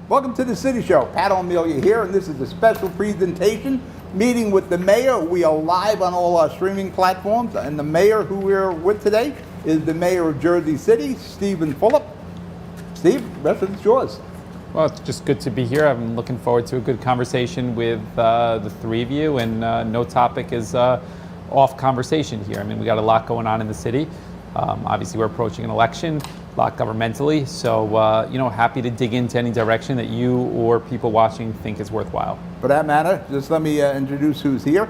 Welcome to the City Show. Pat O'Melia here, and this is a special presentation meeting with the mayor. We are live on all our streaming platforms, and the mayor who we're with today is the mayor of Jersey City, Stephen Fulop. Steve, the rest of it's yours. Well, it's just good to be here. I'm looking forward to a good conversation with the three of you, and no topic is off conversation here. I mean, we got a lot going on in the city. Obviously, we're approaching an election, a lot governmentally, so happy to dig into any direction that you or people watching think is worthwhile. For that matter, just let me introduce who's here.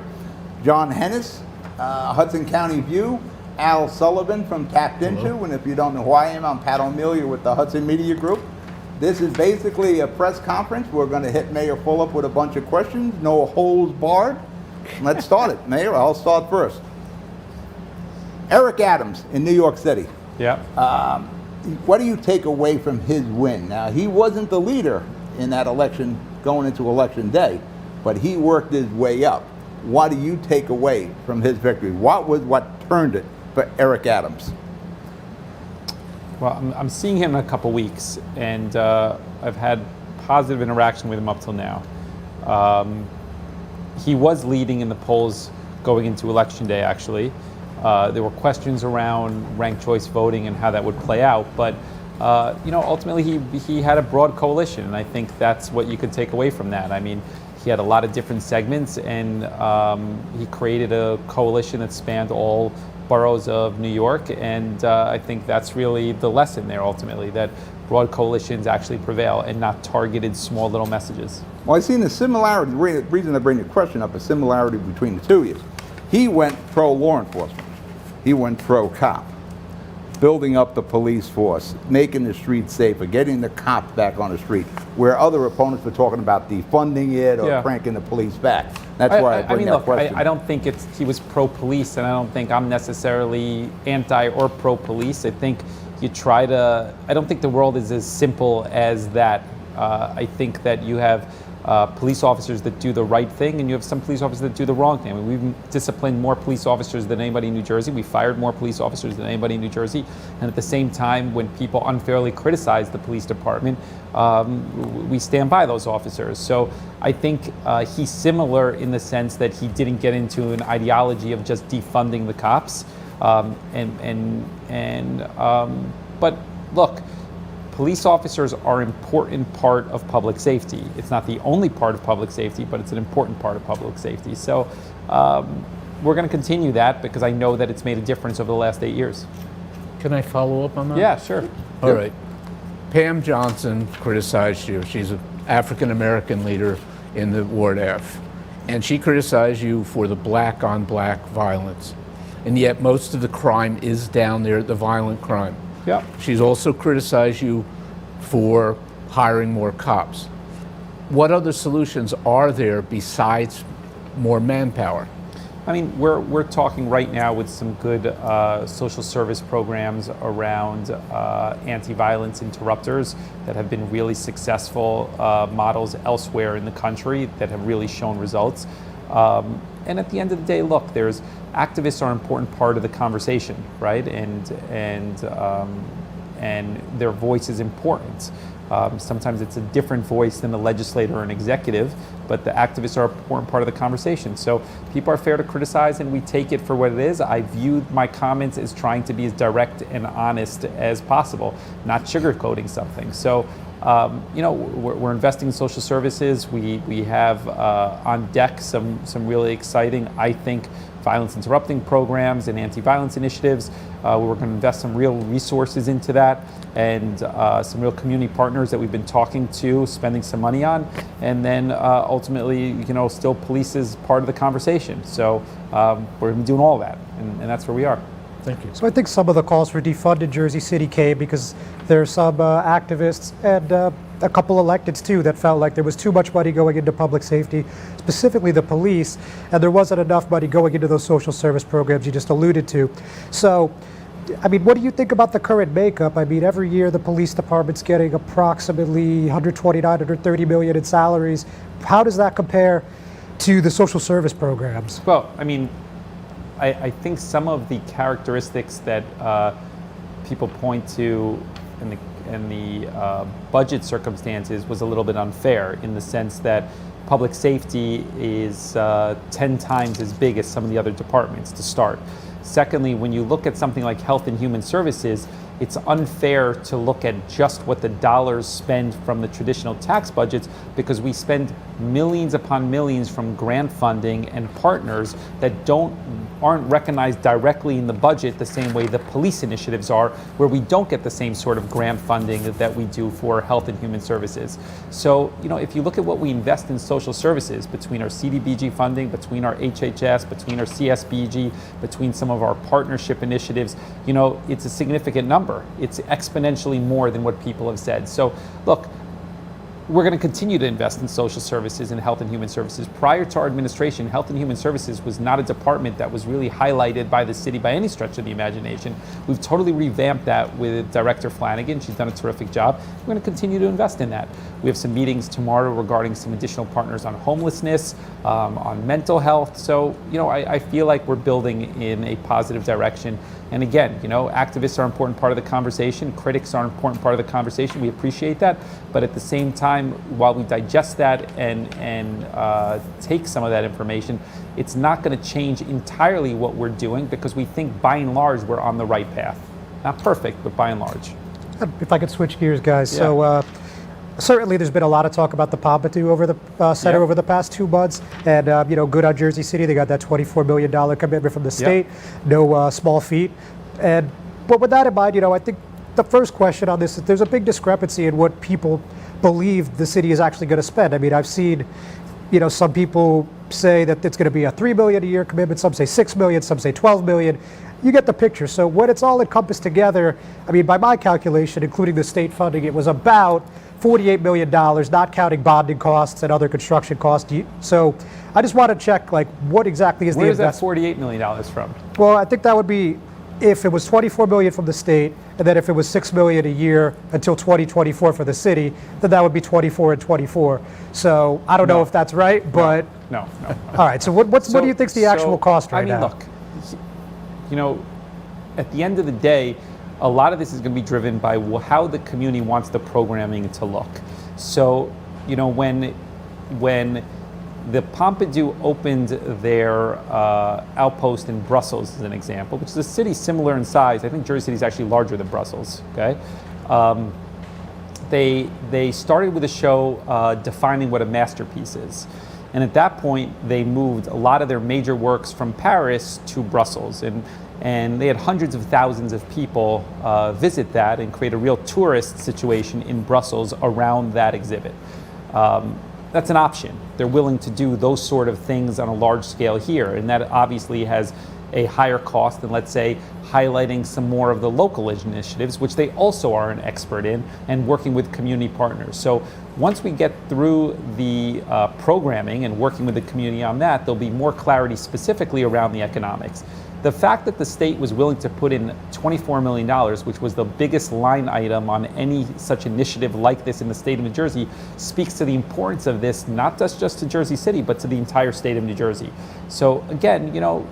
John Heinis, Hudson County View, Al Sullivan from Tapped Into, Hello. And if you don't know who I am, I'm Pat O'Melia with the Hudson Media Group. This is basically a press conference. We're going to hit Mayor Fulop with a bunch of questions, no holds barred. Let's start it. Mayor, I'll start first. Eric Adams in New York City. Yeah. What do you take away from his win? Now, he wasn't the leader in that election going into Election Day, but he worked his way up. What do you take away from his victory? What turned it for Eric Adams? Well, I'm seeing him in a couple weeks, and I've had positive interaction with him up till now. He was leading in the polls going into Election Day, actually. There were questions around ranked choice voting and how that would play out, but ultimately he had a broad coalition, and I think that's what you could take away from that. I mean, he had a lot of different segments, and he created a coalition that spanned all boroughs of New York, and I think that's really the lesson there ultimately, that broad coalitions actually prevail and not targeted small little messages. Well, I've seen a similarity. The reason I bring the question up, a similarity between the two of you. He went pro-law enforcement. He went pro-cop, building up the police force, making the streets safer, getting the cops back on the street, where other opponents were talking about defunding it or cranking the police back. That's why I bring that question. I don't think he was pro-police, and I don't think I'm necessarily anti or pro-police. I think I don't think the world is as simple as that. I think that you have police officers that do the right thing, and you have some police officers that do the wrong thing. I mean, we've disciplined more police officers than anybody in New Jersey. We fired more police officers than anybody in New Jersey. And at the same time, when people unfairly criticize the police department, we stand by those officers. So I think he's similar in the sense that he didn't get into an ideology of just defunding the cops. But look, police officers are an important part of public safety. It's not the only part of public safety, but it's an important part of public safety. So we're going to continue that because I know that it's made a difference over the last 8 years. Can I follow up on that? Yeah, sure. All right. Pam Johnson criticized you. She's an African-American leader in the Ward F. And she criticized you for the black-on-black violence. And yet most of the crime is down there, the violent crime. Yeah. She's also criticized you for hiring more cops. What other solutions are there besides more manpower? I mean, we're talking right now with some good social service programs around anti-violence interrupters that have been really successful models elsewhere in the country that have really shown results. And at the end of the day, look, activists are an important part of the conversation, right? And their voice is important. Sometimes it's a different voice than the legislator or an executive, but the activists are an important part of the conversation. So people are fair to criticize, and we take it for what it is. I view my comments as trying to be as direct and honest as possible, not sugarcoating something. So we're investing in social services. We have on deck some really exciting, I think, violence interrupting programs and anti-violence initiatives. We're going to invest some real resources into that, and some real community partners that we've been talking to, spending some money on, and then ultimately, still police is part of the conversation. So we're going to be doing all that, and that's where we are. Thank you. So I think some of the calls for defunded Jersey City came because there are some activists and a couple electeds too that felt like there was too much money going into public safety, specifically the police, and there wasn't enough money going into those social service programs you just alluded to. So, I mean, what do you think about the current makeup? I mean, every year the police department's getting approximately 129, 130 million in salaries. How does that compare to the social service programs? Well, I mean, I think some of the characteristics that people point to in the budget circumstances was a little bit unfair, in the sense that public safety is 10 times as big as some of the other departments to start. Secondly, when you look at something like Health and Human Services, it's unfair to look at just what the dollars spend from the traditional tax budgets, because we spend millions upon millions from grant funding and partners that aren't recognized directly in the budget the same way the police initiatives are, where we don't get the same sort of grant funding that we do for Health and Human Services. So, you know, if you look at what we invest in social services, between our CDBG funding, between our HHS, between our CSBG, between some of our partnership initiatives, you know, it's a significant number. It's exponentially more than what people have said. So, look, we're going to continue to invest in social services and Health and Human Services. Prior to our administration, Health and Human Services was not a department that was really highlighted by the city by any stretch of the imagination. We've totally revamped that with Director Flanagan. She's done a terrific job. We're going to continue to invest in that. We have some meetings tomorrow regarding some additional partners on homelessness, on mental health. So, you know, I feel like we're building in a positive direction. And again, you know, activists are an important part of the conversation. Critics are an important part of the conversation. We appreciate that. But at the same time, while we digest that and take some of that information, it's not going to change entirely what we're doing, because we think by and large we're on the right path. Not perfect, but by and large. If I could switch gears, guys. Yeah. So certainly there's been a lot of talk about the Pompidou over the center over the past 2 months, and you know, good on Jersey City. They got that $24 million commitment from the state. No small feat. But with that in mind, you know, I think the first question on this is there's a big discrepancy in what people believe the city is actually going to spend. I mean, I've seen, you know, some people say that it's going to be a $3 million a year commitment. Some say $6 million. Some say $12 million. You get the picture. So when it's all encompassed together, I mean, by my calculation, including the state funding, it was about $48 million, not counting bonding costs and other construction costs. So I just want to check, like, what exactly is the investment? Where's that $48 million from? Well, I think that would be if it was $24 million from the state, and then if it was $6 million a year until 2024 for the city, then that would be 24 and 24. So I don't know if that's right, but No. all right. So what do you think's the actual cost right now? I mean, look, you know, at the end of the day, a lot of this is going to be driven by how the community wants the programming to look. So, you know, when the Pompidou opened their outpost in Brussels, as an example, which is a city similar in size. I think Jersey City is actually larger than Brussels. Okay, they started with a show defining what a masterpiece is, and at that point they moved a lot of their major works from Paris to Brussels, and they had hundreds of thousands of people visit that and create a real tourist situation in Brussels around that exhibit. That's an option. They're willing to do those sort of things on a large scale here, and that obviously has a higher cost than, let's say, highlighting some more of the local initiatives, which they also are an expert in, and working with community partners. So once we get through the programming and working with the community on that, there'll be more clarity specifically around the economics. The fact that the state was willing to put in $24 million, which was the biggest line item on any such initiative like this in the state of New Jersey, speaks to the importance of this, not just to Jersey City, but to the entire state of New Jersey. So again, you know,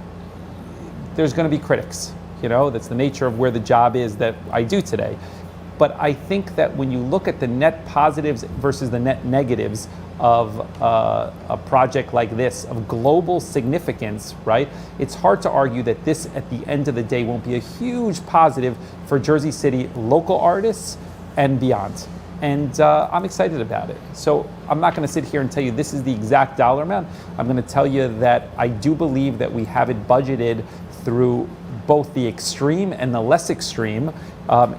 there's going to be critics. You know, that's the nature of where the job is that I do today. But I think that when you look at the net positives versus the net negatives of a project like this, of global significance, right? It's hard to argue that this, at the end of the day, won't be a huge positive for Jersey City local artists and beyond. And I'm excited about it. So I'm not going to sit here and tell you this is the exact dollar amount. I'm going to tell you that I do believe that we have it budgeted through both the extreme and the less extreme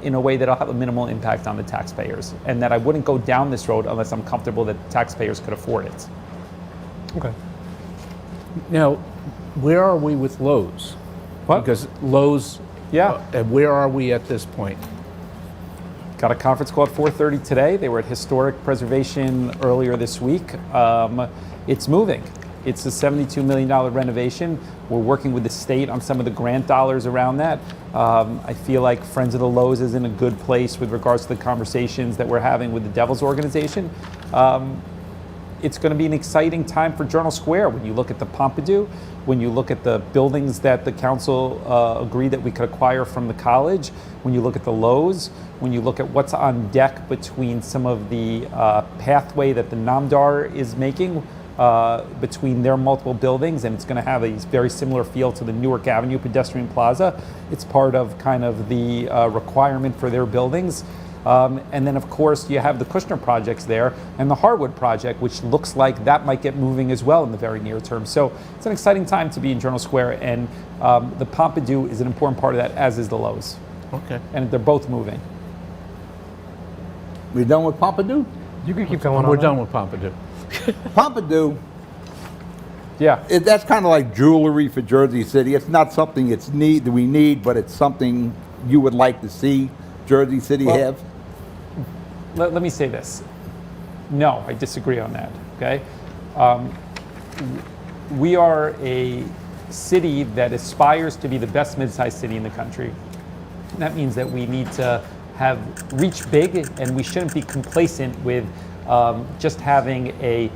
in a way that'll have a minimal impact on the taxpayers, and that I wouldn't go down this road unless I'm comfortable that taxpayers could afford it. Okay. Now, where are we with Lowe's? What? Because Lowe's, Yeah. where are we at this point? got a conference call at 4:30 today. They were at Historic Preservation earlier this week. It's moving. It's a $72 million renovation. We're working with the state on some of the grant dollars around that. I feel like Friends of the Lowe's is in a good place with regards to the conversations that we're having with the Devils organization. It's going to be an exciting time for Journal Square when you look at the Pompidou, when you look at the buildings that the council agreed that we could acquire from the college, when you look at the Lowe's, when you look at what's on deck between some of the pathway that the Namdar is making between their multiple buildings, and it's going to have a very similar feel to the Newark Avenue pedestrian plaza. It's part of kind of the requirement for their buildings. And then, of course, you have the Kushner projects there and the Harwood project, which looks like that might get moving as well in the very near term. So it's an exciting time to be in Journal Square, and the Pompidou is an important part of that, as is the Lowe's. Okay. And they're both moving. We done with Pompidou? You can keep going on. We're that. done with Pompidou. Pompidou, Yeah. that's kind of like jewelry for Jersey City. It's not something we need, but it's something you would like to see Jersey City Well, have. Let me say this. No, I disagree on that, okay? We are a city that aspires to be the best mid-sized city in the country. That means that we need to reach big, and we shouldn't be complacent with just having a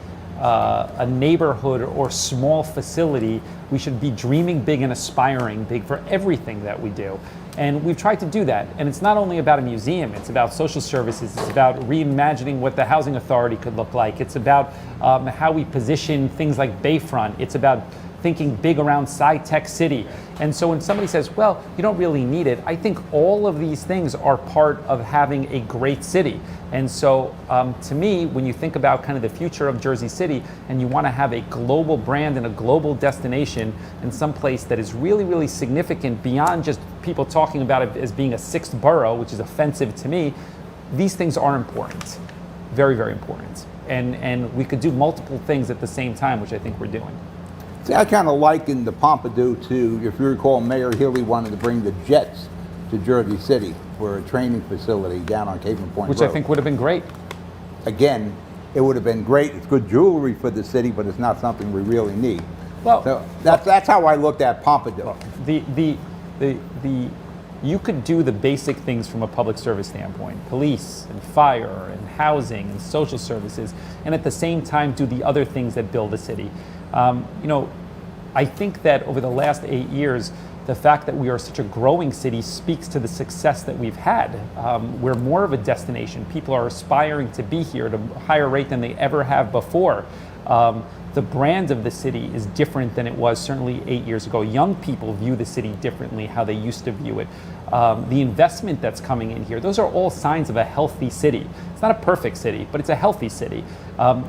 neighborhood or small facility. We should be dreaming big and aspiring big for everything that we do. And we've tried to do that. And it's not only about a museum, it's about social services, it's about reimagining what the housing authority could look like. It's about how we position things like Bayfront. It's about thinking big around Sci-Tech City. And so when somebody says, well, you don't really need it, I think all of these things are part of having a great city. And so to me, when you think about kind of the future of Jersey City and you want to have a global brand and a global destination and someplace that is really, really significant beyond just people talking about it as being a sixth borough, which is offensive to me, these things are important. Very, very important. And we could do multiple things at the same time, which I think we're doing. See, I kind of liken the Pompidou to, if you recall, Mayor Healy wanted to bring the Jets to Jersey City for a training facility down on Cape and Point Which Road. I think would have been great. Again, it would have been great. It's good jewelry for the city, but it's not something we really need. Well, So that's how I looked at Pompidou. You could do the basic things from a public service standpoint, police and fire and housing and social services, and at the same time do the other things that build a city. I think that over the last 8 years, the fact that we are such a growing city speaks to the success that we've had. We're more of a destination. People are aspiring to be here at a higher rate than they ever have before. The brand of the city is different than it was certainly 8 years ago. Young people view the city differently how they used to view it. The investment that's coming in here, those are all signs of a healthy city. It's not a perfect city, but it's a healthy city.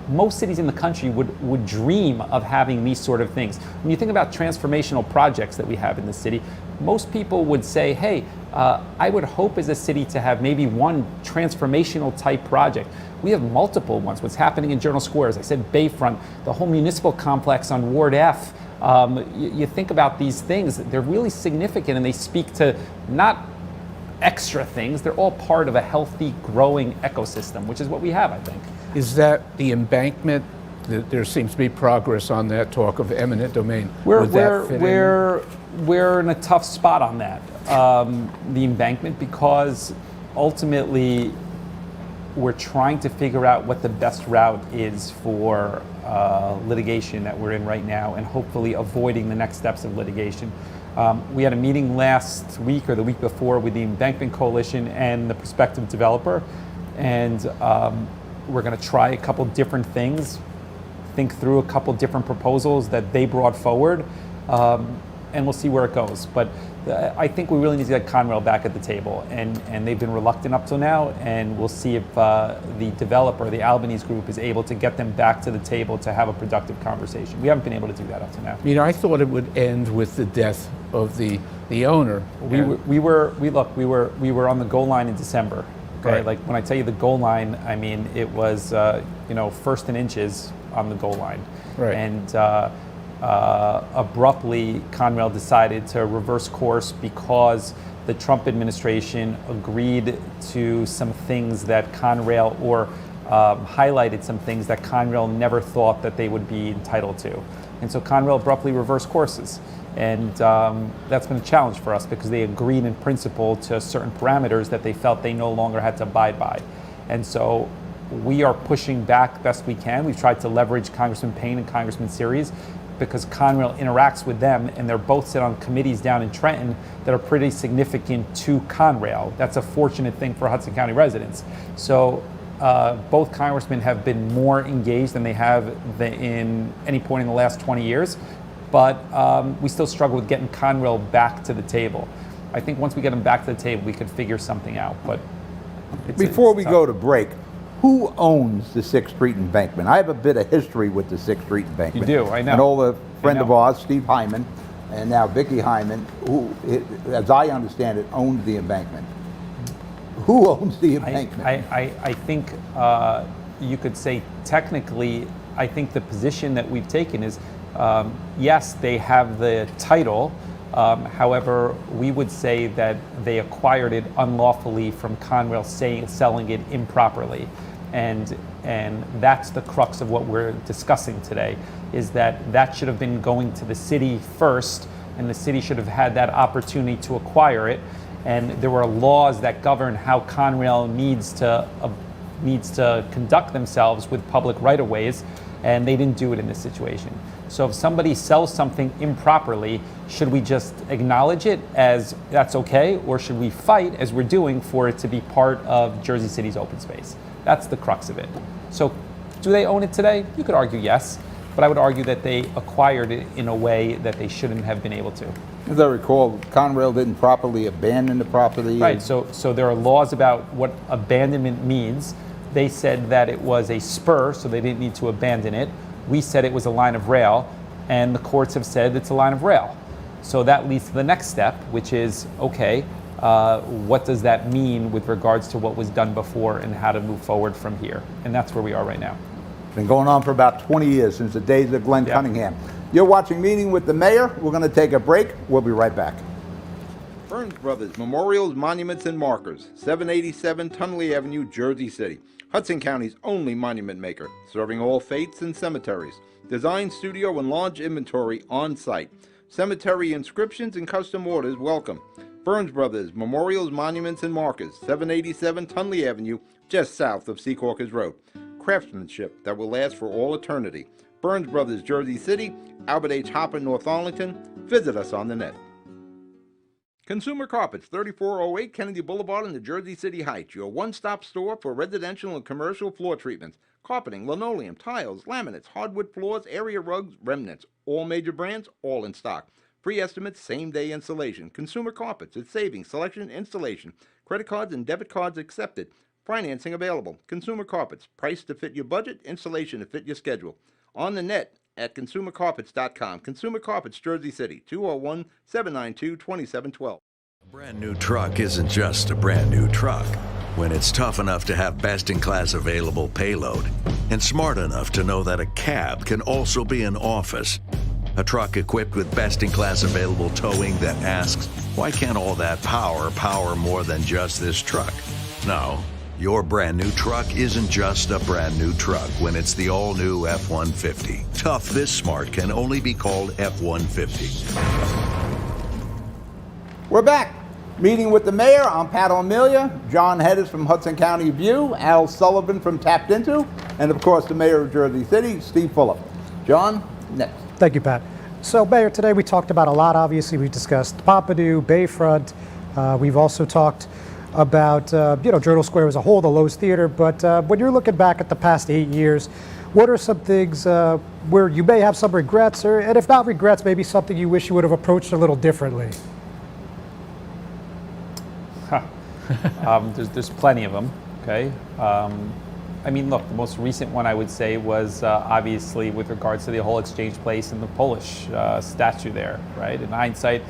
Most cities in the country would dream of having these sort of things. When you think about transformational projects that we have in the city, most people would say, hey, I would hope as a city to have maybe one transformational type project. We have multiple ones. What's happening in Journal Square, as I said, Bayfront, the whole municipal complex on Ward F. You think about these things, they're really significant, and they speak to not extra things, they're all part of a healthy, growing ecosystem, which is what we have, I think. Is that the embankment? There seems to be progress on that talk of eminent domain. Would that fit in? We're in a tough spot on that, the embankment, because ultimately we're trying to figure out what the best route is for litigation that we're in right now, and hopefully avoiding the next steps of litigation. We had a meeting last week or the week before with the Embankment Coalition and the prospective developer, and we're going to try a couple different things, think through a couple different proposals that they brought forward, and we'll see where it goes. But I think we really need to get Conrail back at the table, and they've been reluctant up till now, and we'll see if the developer, the Albanese group, is able to get them back to the table to have a productive conversation. We haven't been able to do that up to now. I thought it would end with the death of the owner. We were on the goal line in December. Okay, Right. like when I tell you the goal line, I mean it was first and inches on the goal line, Right. and abruptly Conrail decided to reverse course because the Trump administration agreed to some things that Conrail, or highlighted some things that Conrail never thought that they would be entitled to. And so Conrail abruptly reversed courses. And that's been a challenge for us because they agreed in principle to certain parameters that they felt they no longer had to abide by. And so we are pushing back best we can. We've tried to leverage Congressman Payne and Congressman Series because Conrail interacts with them, and they're both sit on committees down in Trenton that are pretty significant to Conrail. That's a fortunate thing for Hudson County residents. So both congressmen have been more engaged than they have in any point in the last 20 years, but we still struggle with getting Conrail back to the table. I think once we get them back to the table, we could figure something out. But Before we tough. go to break, who owns the 6th Street embankment? I have a bit of history with the 6th Street embankment. You do, I know. An old friend of know. ours, Steve Hyman, and now Vicky Hyman, who, as I understand it, owns the embankment. Who owns the embankment? I think you could say technically, I think the position that we've taken is, yes, they have the title. However, we would say that they acquired it unlawfully from Conrail, selling it improperly. And that's the crux of what we're discussing today, is that should have been going to the city first, and the city should have had that opportunity to acquire it. And there were laws that govern how Conrail needs to conduct themselves with public right-of-ways, and they didn't do it in this situation. So if somebody sells something improperly, should we just acknowledge it as that's okay, or should we fight, as we're doing, for it to be part of Jersey City's open space? That's the crux of it. So do they own it today? You could argue yes, but I would argue that they acquired it in a way that they shouldn't have been able to. As I recall, Conrail didn't properly abandon the property. Right, so there are laws about what abandonment means. They said that it was a spur, so they didn't need to abandon it. We said it was a line of rail, and the courts have said it's a line of rail. So that leads to the next step, which is, okay, what does that mean with regards to what was done before and how to move forward from here? And that's where we are right now. Been going on for about 20 years, since the days of Glenn Cunningham. You're watching Meeting with the Mayor. We're going to take a break. We'll be right back. Burns Brothers Memorials, Monuments, and Markers, 787 Tunley Avenue, Jersey City. Hudson County's only monument maker, serving all faiths and cemeteries. Design, studio, and large inventory on site. Cemetery inscriptions and custom orders welcome. Burns Brothers Memorials, Monuments, and Markers, 787 Tunley Avenue, just south of Secaucus Road. Craftsmanship that will last for all eternity. Burns Brothers, Jersey City, Albert H. Hopper, North Arlington. Visit us on the net. Consumer Carpets, 3408 Kennedy Boulevard in the Jersey City Heights, your one-stop store for residential and commercial floor treatments, carpeting, linoleum, tiles, laminates, hardwood floors, area rugs, remnants, all major brands, all in stock. Free estimates, same-day installation. Consumer Carpets, it's savings, selection, installation. Credit cards and debit cards accepted. Financing available. Consumer Carpets, price to fit your budget, installation to fit your schedule. On the net at consumercarpets.com. Consumer Carpets, Jersey City, 201-792-2712. A brand new truck isn't just a brand new truck when it's tough enough to have best-in-class available payload and smart enough to know that a cab can also be an office. A truck equipped with best-in-class available towing that asks, why can't all that power more than just this truck? No. Your brand new truck isn't just a brand new truck when it's the all-new F-150. Tough this smart can only be called F-150. We're back. Meeting with the Mayor. I'm Pat O'Melia, John Heinis from Hudson County View, Al Sullivan from Tapped Into, and of course the Mayor of Jersey City, Steve Fulop. John, next. Thank you, Pat. So, Mayor, today we talked about a lot. Obviously, we discussed Pompidou, Bayfront. We've also talked about Journal Square as a whole, the Lowe's Theater. But when you're looking back at the past 8 years, what are some things where you may have some regrets, and if not regrets, maybe something you wish you would have approached a little differently? There's plenty of them. Okay. I mean, look, the most recent one I would say was obviously with regards to the whole Exchange Place and the Polish statue there, right? In hindsight,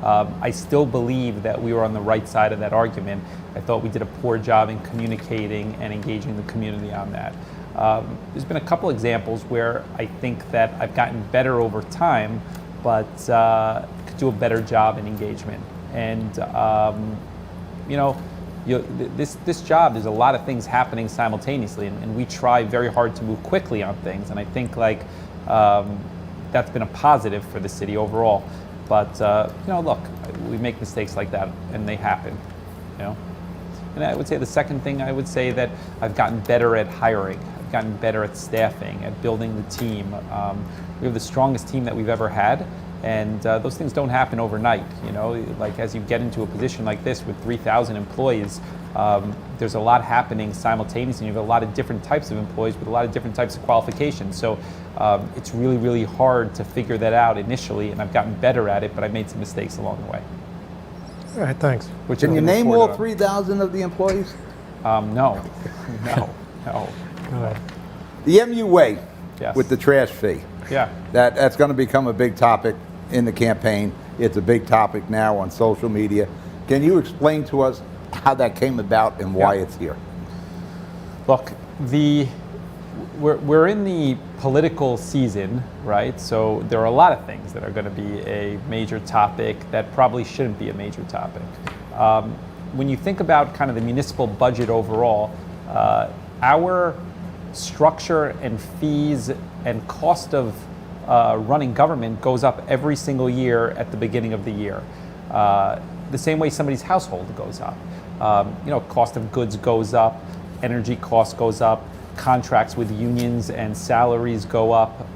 I still believe that we were on the right side of that argument. I thought we did a poor job in communicating and engaging the community on that. There's been a couple examples where I think that I've gotten better over time, but could do a better job in engagement. And this job, there's a lot of things happening simultaneously, and we try very hard to move quickly on things. And I think that's been a positive for the city overall. But look, we make mistakes like that, and they happen. And I would say the second thing, I would say that I've gotten better at hiring. I've gotten better at staffing, at building the team. We have the strongest team that we've ever had. And those things don't happen overnight, like as you get into a position like this with 3,000 employees, there's a lot happening simultaneously. You have a lot of different types of employees with a lot of different types of qualifications. So it's really, really hard to figure that out initially, and I've gotten better at it, but I made some mistakes along the way. All right, thanks. Can you name all 3,000 of the employees? No. Go ahead. The MUA Yes. with the trash fee. Yeah. That's going to become a big topic in the campaign. It's a big topic now on social media. Can you explain to us how that came about and why it's here? Look, we're in the political season, right? So there are a lot of things that are going to be a major topic that probably shouldn't be a major topic. When you think about kind of the municipal budget overall, our structure and fees and cost of running government goes up every single year at the beginning of the year. The same way somebody's household goes up. Cost of goods goes up, energy cost goes up, contracts with unions and salaries go up.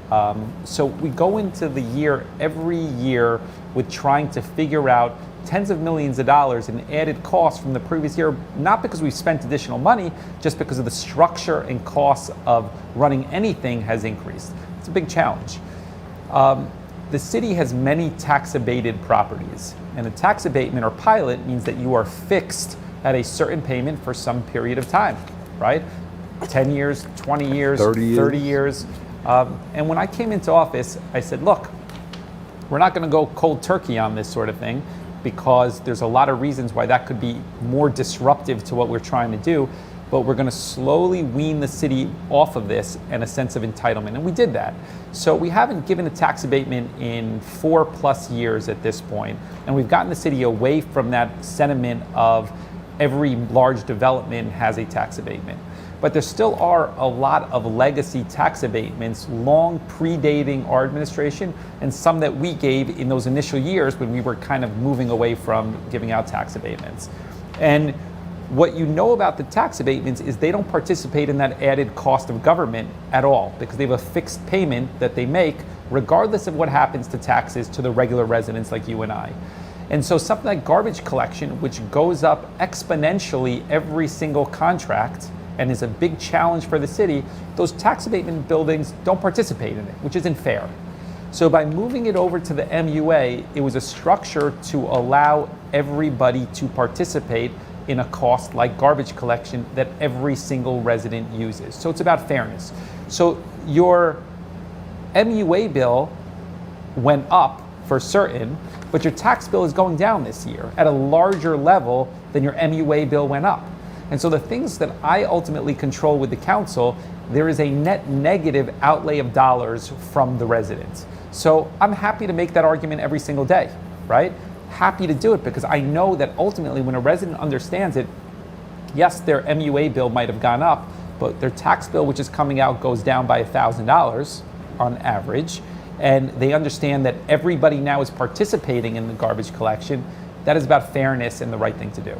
So we go into the year every year with trying to figure out tens of millions of dollars in added costs from the previous year, not because we've spent additional money, just because of the structure and costs of running anything has increased. It's a big challenge. The city has many tax abated properties, and a tax abatement or pilot means that you are fixed at a certain payment for some period of time, right? 10 years, 20 years, 30 years. And when I came into office, I said, look, we're not going to go cold turkey on this sort of thing, because there's a lot of reasons why that could be more disruptive to what we're trying to do, but we're going to slowly wean the city off of this and a sense of entitlement, and we did that. So we haven't given a tax abatement in 4+ years at this point, and we've gotten the city away from that sentiment of every large development has a tax abatement. But there still are a lot of legacy tax abatements, long predating our administration, and some that we gave in those initial years when we were kind of moving away from giving out tax abatements. And what you know about the tax abatements is they don't participate in that added cost of government at all, because they have a fixed payment that they make regardless of what happens to taxes to the regular residents like you and I. And so something like garbage collection, which goes up exponentially every single contract, and is a big challenge for the city, those tax abatement buildings don't participate in it, which isn't fair. So by moving it over to the MUA, it was a structure to allow everybody to participate in a cost like garbage collection that every single resident uses. So it's about fairness. So your MUA bill went up for certain, but your tax bill is going down this year at a larger level than your MUA bill went up. And so the things that I ultimately control with the council, there is a net negative outlay of dollars from the residents. So I'm happy to make that argument every single day, right? Happy to do it, because I know that ultimately when a resident understands it, yes, their MUA bill might have gone up, but their tax bill, which is coming out, goes down by $1,000 on average. And they understand that everybody now is participating in the garbage collection. That is about fairness and the right thing to do.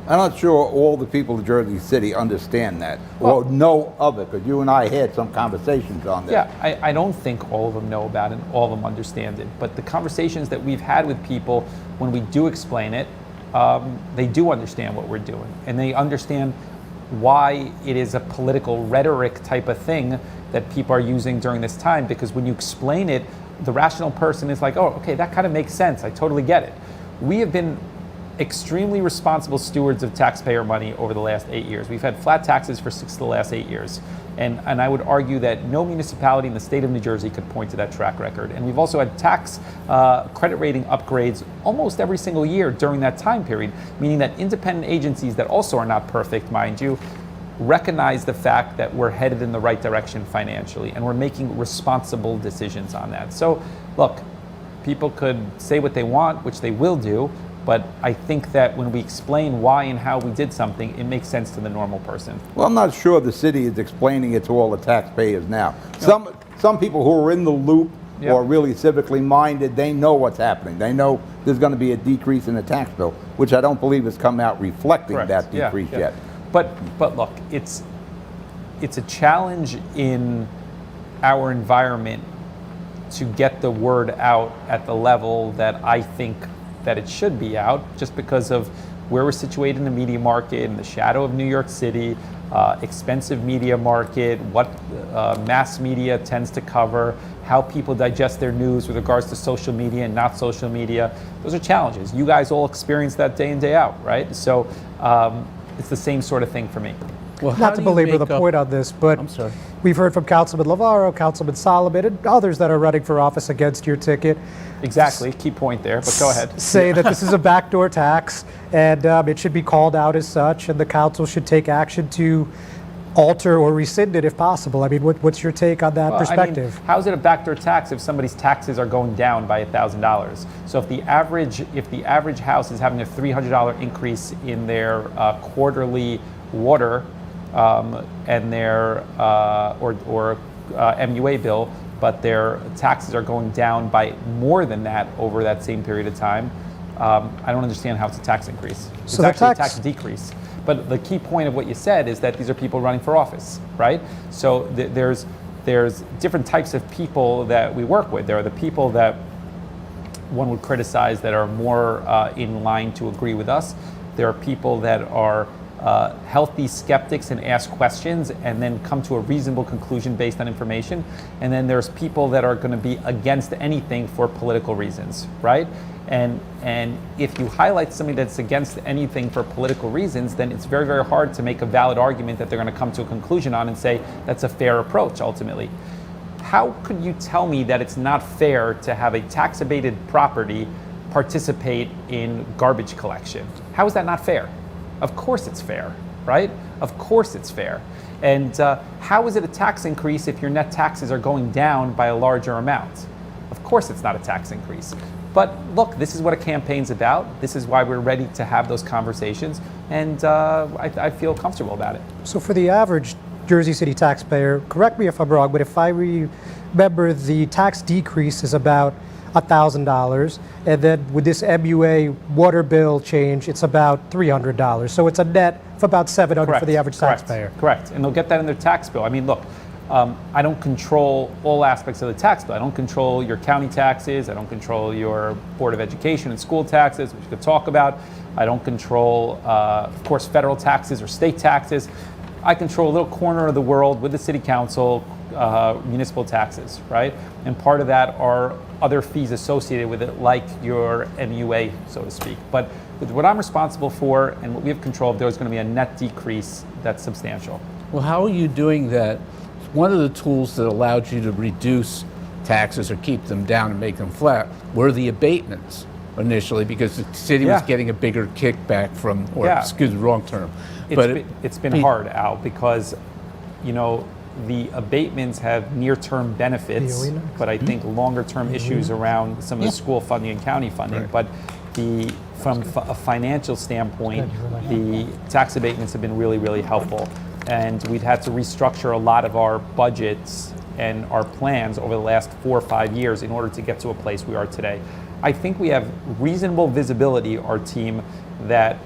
I'm not sure all the people of Jersey City understand that or know of it, but you and I had some conversations on that. Yeah, I don't think all of them know about it and all of them understand it. But the conversations that we've had with people, when we do explain it, they do understand what we're doing. And they understand why it is a political rhetoric type of thing that people are using during this time. Because when you explain it, the rational person is like, oh, okay, that kind of makes sense. I totally get it. We have been extremely responsible stewards of taxpayer money over the last 8 years. We've had flat taxes for 6 of the last 8 years. And I would argue that no municipality in the state of New Jersey could point to that track record. And we've also had tax credit rating upgrades almost every single year during that time period, meaning that independent agencies that also are not perfect, mind you, recognize the fact that we're headed in the right direction financially and we're making responsible decisions on that. So look, people could say what they want, which they will do, But I think that when we explain why and how we did something, it makes sense to the normal person. Well, I'm not sure the city is explaining it to all the taxpayers now. Some people who are in the loop Yep. or really civically minded, they know what's happening. They know there's going to be a decrease in the tax bill, which I don't believe has come out reflecting Correct. that Yeah, decrease yeah. yet. But look, it's a challenge in our environment to get the word out at the level that I think that it should be out, just because of where we're situated in the media market, in the shadow of New York City, expensive media market, what mass media tends to cover, how people digest their news with regards to social media and not social media. Those are challenges. You guys all experience that day in, day out, right? So it's the same sort of thing for me. Well, how Not do to you belabor the make up- point on this, but I'm sorry. we've heard from Councilman Lavaro, Councilman Sullivan, and others that are running for office against your ticket Exactly, key point there, but go ahead. say that this is a backdoor tax and it should be called out as such, and the council should take action to alter or rescind it if possible. I mean, what's your take on that Well, perspective? I mean, how's it a backdoor tax if somebody's taxes are going down by $1,000? So if the average house is having a $300 increase in their quarterly water and their MUA bill, but their taxes are going down by more than that over that same period of time, I don't understand how it's a tax increase. It's So the actually a tax- tax decrease. But the key point of what you said is that these are people running for office, right? So there's different types of people that we work with. There are the people that one would criticize that are more in line to agree with us. There are people that are healthy skeptics and ask questions and then come to a reasonable conclusion based on information. And then there's people that are going to be against anything for political reasons, right? And if you highlight somebody that's against anything for political reasons, then it's very, very hard to make a valid argument that they're going to come to a conclusion on and say that's a fair approach ultimately. How could you tell me that it's not fair to have a tax abated property participate in garbage collection? How is that not fair? Of course it's fair, right? Of course it's fair. And how is it a tax increase if your net taxes are going down by a larger amount? Of course it's not a tax increase. But look, this is what a campaign's about. This is why we're ready to have those conversations, and I feel comfortable about it. So for the average Jersey City taxpayer, correct me if I'm wrong, but if I remember, the tax decrease is about $1,000, and then with this MUA water bill change, it's about $300. So it's a net of about $700 for the average taxpayer. Correct, and they'll get that in their tax bill. I mean, look, I don't control all aspects of the tax bill. I don't control your county taxes. I don't control your Board of Education and school taxes, which we could talk about. I don't control, of course, federal taxes or state taxes. I control a little corner of the world with the city council, municipal taxes, right? And part of that are other fees associated with it, like your MUA, so to speak. But with what I'm responsible for and what we have control of, there's going to be a net decrease that's substantial. Well, how are you doing that? One of the tools that allowed you to reduce taxes or keep them down and make them flat were the abatements initially, because the city was getting a bigger kickback from, or excuse the wrong term. It's been hard, Al, because, you know, the abatements have near-term benefits, but I think longer-term issues around some of the school funding and county funding. But from a financial standpoint, the tax abatements have been really, really helpful. And we've had to restructure a lot of our budgets and our plans over the last 4 or 5 years in order to get to a place we are today. I think we have reasonable visibility, our team, that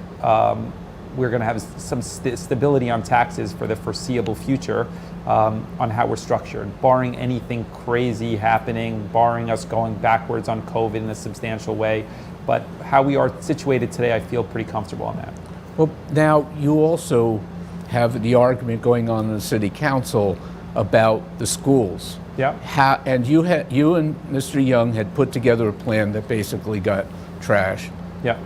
we're going to have some stability on taxes for the foreseeable future on how we're structured, barring anything crazy happening, barring us going backwards on COVID in a substantial way. But how we are situated today, I feel pretty comfortable on that. Well, now you also have the argument going on in the city council about the schools. Yeah. And you and Mr. Young had put together a plan that basically got trashed. Yeah.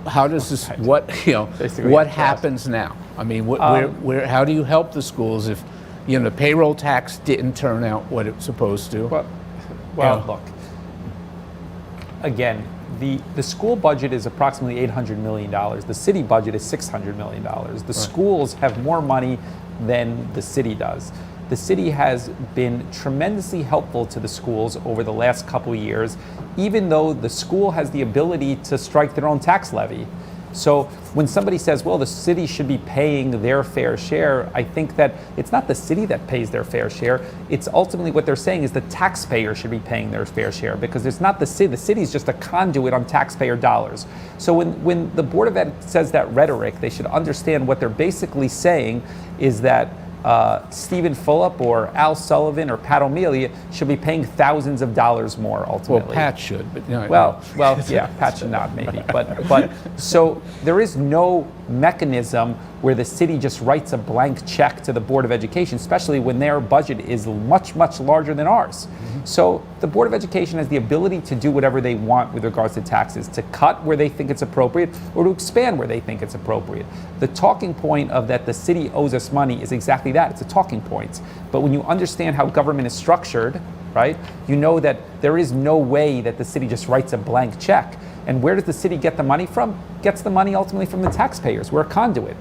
How does this? Basically, what happens now? I mean, how do you help the schools if, the payroll tax didn't turn out what it was supposed to? Well, look. Again, the school budget is approximately $800 million. The city budget is $600 million. The schools have more money than the city does. the city has been tremendously helpful to the schools over the last couple of years, even though the school has the ability to strike their own tax levy. So when somebody says, well, the city should be paying their fair share, I think that it's not the city that pays their fair share. It's ultimately what they're saying is the taxpayer should be paying their fair share, because it's not the city. The city is just a conduit on taxpayer dollars. So when the Board of Ed says that rhetoric, they should understand what they're basically saying is that Stephen Fulop or Al Sullivan or Pat O'Meara should be paying thousands of dollars more ultimately. Well, Pat should, but no. Well, yeah, Pat should not maybe, but so there is no mechanism where the city just writes a blank check to the Board of Education, especially when their budget is much, much larger than ours. So the Board of Education has the ability to do whatever they want with regards to taxes, to cut where they think it's appropriate or to expand where they think it's appropriate. The talking point of that the city owes us money is exactly that. It's a talking point. But when you understand how government is structured, right, you know that there is no way that the city just writes a blank check. And where does the city get the money from? Gets the money ultimately from the taxpayers. We're a conduit.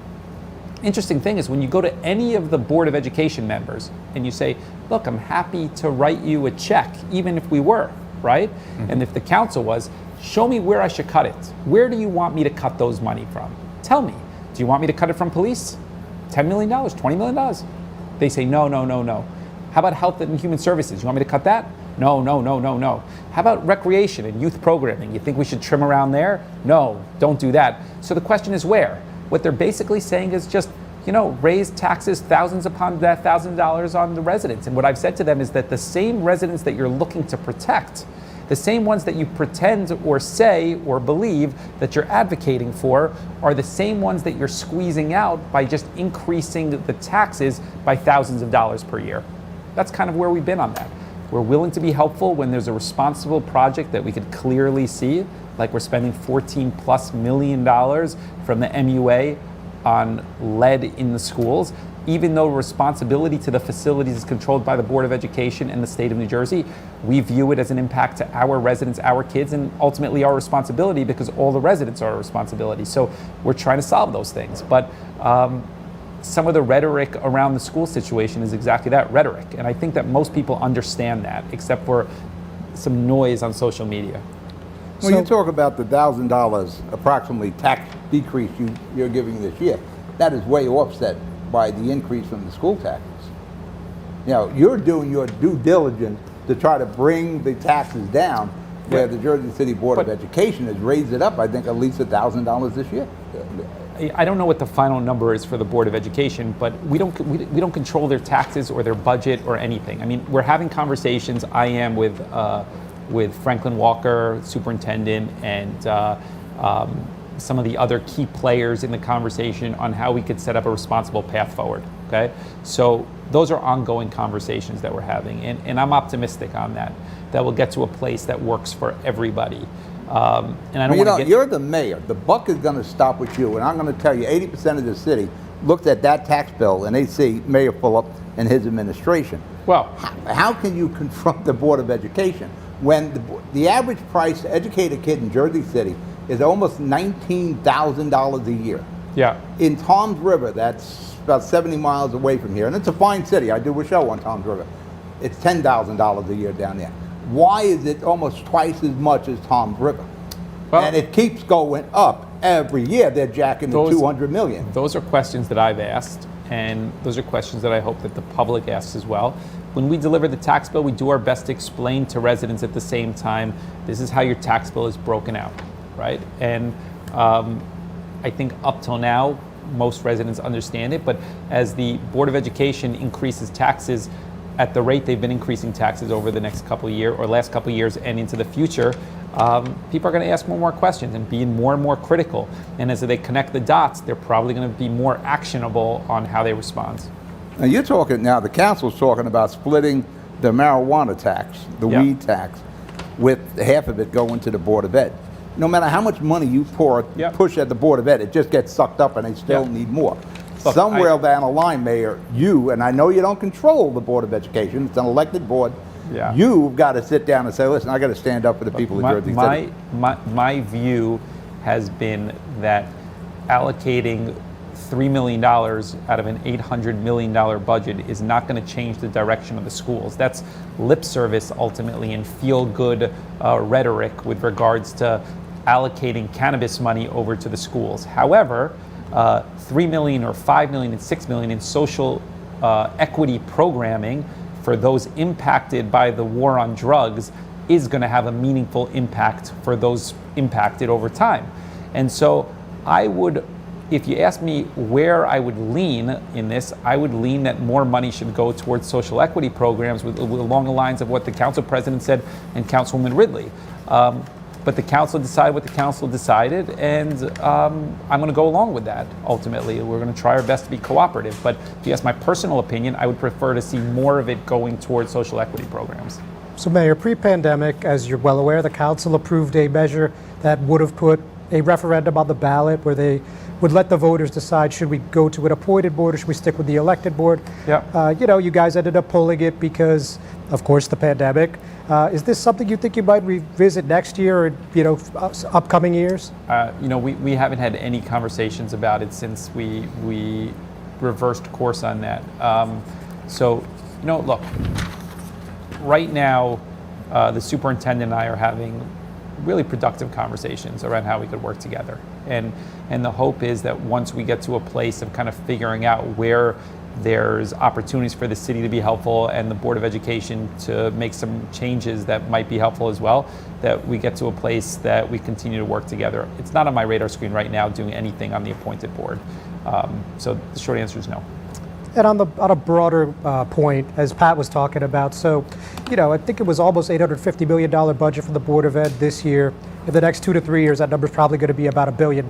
Interesting thing is when you go to any of the Board of Education members and you say, look, I'm happy to write you a check, even if we were, right? And if the council was, show me where I should cut it. Where do you want me to cut those money from? Tell me. Do you want me to cut it from police? $10 million, $20 million? They say, no, no, no, no. How about health and human services? You want me to cut that? No, no, no, no, no. How about recreation and youth programming? You think we should trim around there? No, don't do that. So the question is where? What they're basically saying is just, raise taxes thousands upon that $1,000 on the residents. And what I've said to them is that the same residents that you're looking to protect, the same ones that you pretend or say or believe that you're advocating for, are the same ones that you're squeezing out by just increasing the taxes by thousands of dollars per year. That's kind of where we've been on that. We're willing to be helpful when there's a responsible project that we could clearly see, like we're spending $14+ million from the MUA on lead in the schools, even though responsibility to the facilities is controlled by the Board of Education and the state of New Jersey. We view it as an impact to our residents, our kids, and ultimately our responsibility, because all the residents are our responsibility. So we're trying to solve those things. But some of the rhetoric around the school situation is exactly that, rhetoric. And I think that most people understand that, except for some noise on social media. When you talk about the $1,000 approximately tax decrease you're giving this year, that is way offset by the increase from the school taxes. You're doing your due diligence to try to bring the taxes down, where the Jersey City Board of Education has raised it up, I think, at least $1,000 this year. I don't know what the final number is for the Board of Education, but we don't control their taxes or their budget or anything. I mean, we're having conversations. I am with Franklin Walker, superintendent, and some of the other key players in the conversation on how we could set up a responsible path forward. Okay, so those are ongoing conversations that we're having, and I'm optimistic on that we'll get to a place that works for everybody. And I don't want to You're the mayor. The buck is going to stop with you, and I'm going to tell you, 80% of the city looked at that tax bill and they see Mayor Fulop and his administration. Well, how can you confront the Board of Education when the average price to educate a kid in Jersey City is almost $19,000 a year? Yeah. In Toms River, that's about 70 miles away from here, and it's a fine city. I do a show on Toms River. It's $10,000 a year down there. Why is it almost twice as much as Toms River? Well, and it keeps going up every year. They're jacking the $200 million. Those are questions that I've asked, and those are questions that I hope that the public asks as well. When we deliver the tax bill, we do our best to explain to residents at the same time, this is how your tax bill is broken out, right? And I think up till now, most residents understand it, but as the Board of Education increases taxes at the rate they've been increasing taxes over the next couple of years or last couple of years and into the future, people are going to ask more and more questions and be more and more critical. And as they connect the dots, they're probably going to be more actionable on how they respond. Now the council's talking about splitting the marijuana tax, the weed tax, with half of it going to the Board of Ed. No matter how much money you push at the Board of Ed, it just gets sucked up and they still need more. Look, somewhere down the line, Mayor, and I know you don't control the Board of Education, it's an elected board, you've got to sit down and say, listen, I got to stand up for the people of Jersey City. My view has been that allocating $3 million out of an $800 million budget is not going to change the direction of the schools. That's lip service ultimately and feel-good rhetoric with regards to allocating cannabis money over to the schools. However, $3 million or $5 million and $6 million in social equity programming for those impacted by the war on drugs is going to have a meaningful impact for those impacted over time. And so I would, if you ask me where I would lean in this, I would lean that more money should go towards social equity programs along the lines of what the council president said and Councilwoman Ridley. But the council decided what the council decided, and I'm going to go along with that. Ultimately, we're going to try our best to be cooperative. But if you ask my personal opinion, I would prefer to see more of it going towards social equity programs. So, Mayor, pre-pandemic, as you're well aware, the council approved a measure that would have put a referendum on the ballot where they would let the voters decide, should we go to an appointed board or should we stick with the elected board? Yeah. You guys ended up pulling it because, of course, the pandemic. Is this something you think you might revisit next year or, upcoming years? We haven't had any conversations about it since we reversed course on that. Look, right now, the superintendent and I are having really productive conversations around how we could work together. And the hope is that once we get to a place of kind of figuring out where there's opportunities for the city to be helpful and the Board of Education to make some changes that might be helpful as well, that we get to a place that we continue to work together. It's not on my radar screen right now doing anything on the appointed board. So the short answer is no. And on a broader point, as Pat was talking about, so, I think it was almost $850 million budget for the Board of Ed this year. In the next 2 to 3 years, that number is probably going to be about $1 billion,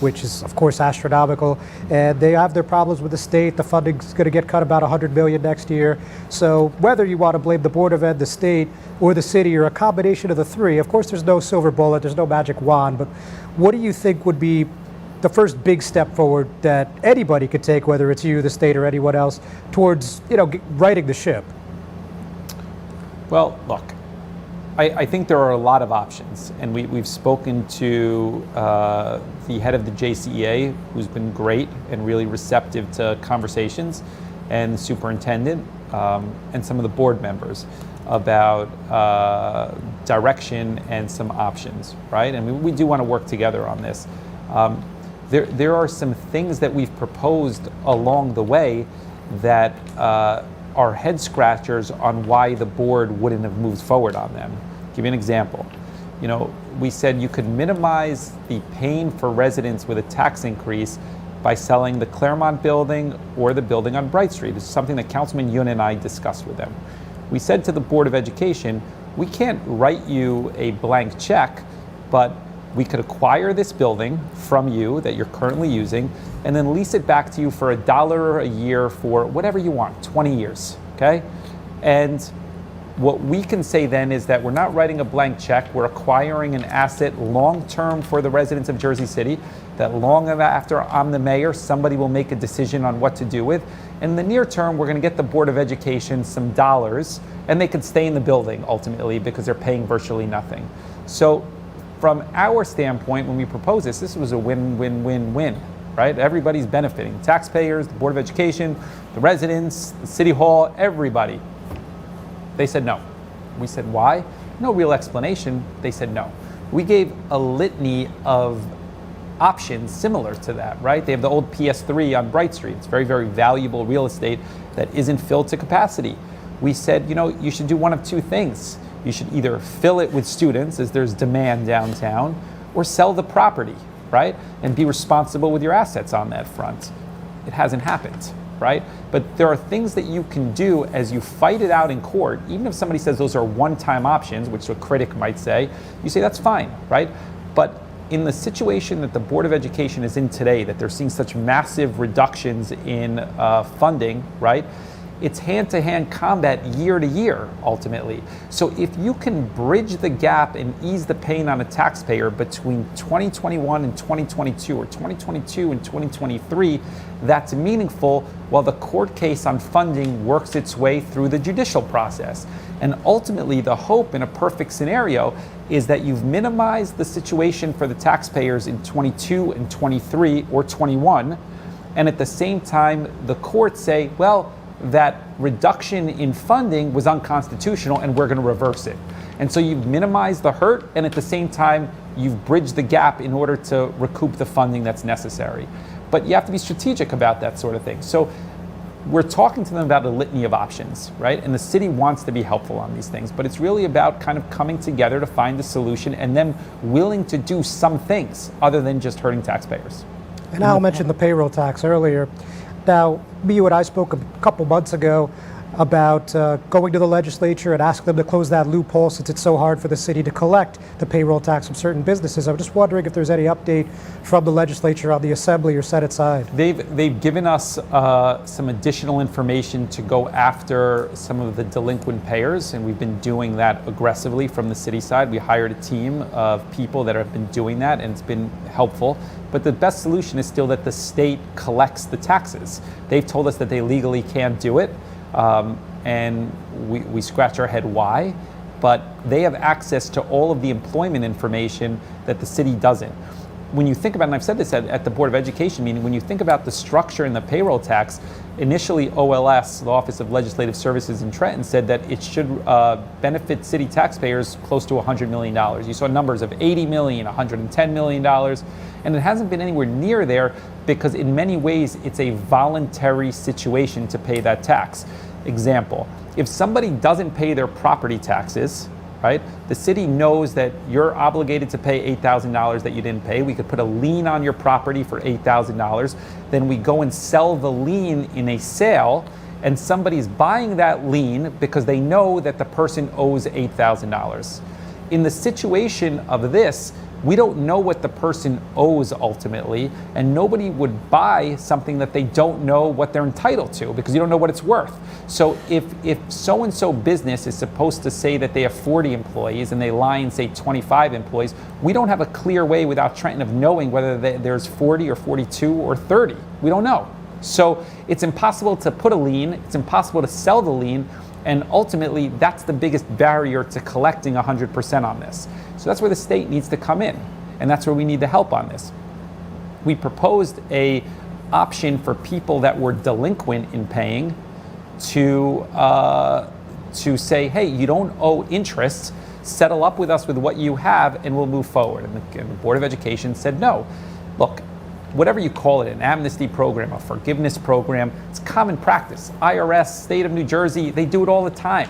which is, of course, astronomical. And they have their problems with the state. The funding's going to get cut about $100 million next year. So whether you want to blame the Board of Ed, the state, or the city, or a combination of the three, of course, there's no silver bullet, there's no magic wand. But what do you think would be the first big step forward that anybody could take, whether it's you, the state, or anyone else, towards righting the ship? Well, look, I think there are a lot of options, and we've spoken to the head of the JCEA, who's been great and really receptive to conversations, and the superintendent, and some of the board members about direction and some options, right? And we do want to work together on this. There are some things that we've proposed along the way that are head scratchers on why the board wouldn't have moved forward on them. Give you an example. We said you could minimize the pain for residents with a tax increase by selling the Claremont building or the building on Bright Street. This is something that Councilman Yun and I discussed with them. We said to the Board of Education, we can't write you a blank check, but we could acquire this building from you that you're currently using and then lease it back to you for $1 a year for whatever you want, 20 years, okay? And what we can say then is that we're not writing a blank check, we're acquiring an asset long-term for the residents of Jersey City, that long after I'm the mayor, somebody will make a decision on what to do with. In the near term, we're gonna get the Board of Education some dollars, and they could stay in the building ultimately because they're paying virtually nothing. So from our standpoint, when we proposed this was a win-win-win-win, right? Everybody's benefiting. Taxpayers, the Board of Education, the residents, the City Hall, everybody. They said no. We said, why? No real explanation. They said no. We gave a litany of options similar to that, right? They have the old PS3 on Bright Street. It's very, very valuable real estate that isn't filled to capacity. We said, you should do one of two things. You should either fill it with students as there's demand downtown, or sell the property, right? And be responsible with your assets on that front. It hasn't happened, right? But there are things that you can do as you fight it out in court, even if somebody says those are one-time options, which a critic might say, you say that's fine, right? But in the situation that the Board of Education is in today, that they're seeing such massive reductions in funding, right? It's hand-to-hand combat year to year, ultimately. So if you can bridge the gap and ease the pain on a taxpayer between 2021 and 2022, or 2022 and 2023, that's meaningful while the court case on funding works its way through the judicial process. And ultimately, the hope in a perfect scenario is that you've minimized the situation for the taxpayers in 22 and 23 or 21, And at the same time, the courts say, well, that reduction in funding was unconstitutional and we're going to reverse it. And so you've minimized the hurt, and at the same time, you've bridged the gap in order to recoup the funding that's necessary. But you have to be strategic about that sort of thing. So we're talking to them about a litany of options, right? And the city wants to be helpful on these things, but it's really about kind of coming together to find a solution and them willing to do some things other than just hurting taxpayers. And Al mentioned the payroll tax earlier. Now, you and I spoke a couple months ago about going to the legislature and asking them to close that loophole since it's so hard for the city to collect the payroll tax from certain businesses. I'm just wondering if there's any update from the legislature on the Assembly or Senate side. They've given us some additional information to go after some of the delinquent payers, and we've been doing that aggressively from the city side. We hired a team of people that have been doing that, and it's been helpful. But the best solution is still that the state collects the taxes. They've told us that they legally can't do it. And we scratch our head why, but they have access to all of the employment information that the city doesn't. When you think about, and I've said this at the Board of Education meeting, when you think about the structure and the payroll tax, initially OLS, the Office of Legislative Services in Trenton, said that it should benefit city taxpayers close to $100 million. You saw numbers of $80 million, $110 million, and it hasn't been anywhere near there because in many ways it's a voluntary situation to pay that tax. Example, if somebody doesn't pay their property taxes, right, the city knows that you're obligated to pay $8,000 that you didn't pay. We could put a lien on your property for $8,000. Then we go and sell the lien in a sale, and somebody's buying that lien because they know that the person owes $8,000. In the situation of this, we don't know what the person owes ultimately, and nobody would buy something that they don't know what they're entitled to because you don't know what it's worth. So if so-and-so business is supposed to say that they have 40 employees and they lie and say 25 employees, we don't have a clear way without Trenton of knowing whether there's 40 or 42 or 30. We don't know. So it's impossible to put a lien, it's impossible to sell the lien, and ultimately that's the biggest barrier to collecting 100% on this. So that's where the state needs to come in, and that's where we need the help on this. We proposed a option for people that were delinquent in paying to say, hey, you don't owe interest, settle up with us with what you have and we'll move forward. And the Board of Education said no. Look, whatever you call it, an amnesty program, a forgiveness program, it's common practice. IRS, state of New Jersey, they do it all the time.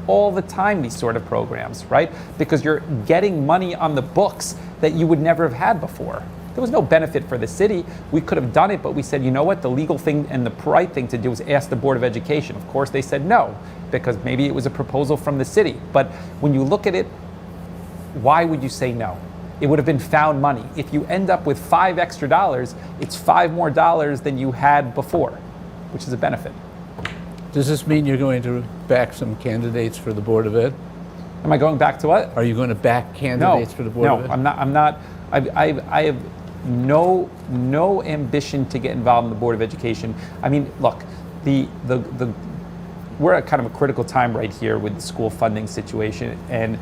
All the time, these sort of programs, right? Because you're getting money on the books that you would never have had before. There was no benefit for the city. We could have done it, but we said, you know what, the legal thing and the right thing to do is ask the Board of Education. Of course, they said no, because maybe it was a proposal from the city. But when you look at it, why would you say no? It would have been found money. If you end up with $5 extra, it's $5 more than you had before, which is a benefit. Does this mean you're going to back some candidates for the Board of Ed? Am I going back to what? Are you going to back candidates for the Board of Ed? No, I'm not. I have no ambition to get involved in the Board of Education. I mean, look, we're at kind of a critical time right here with the school funding situation, and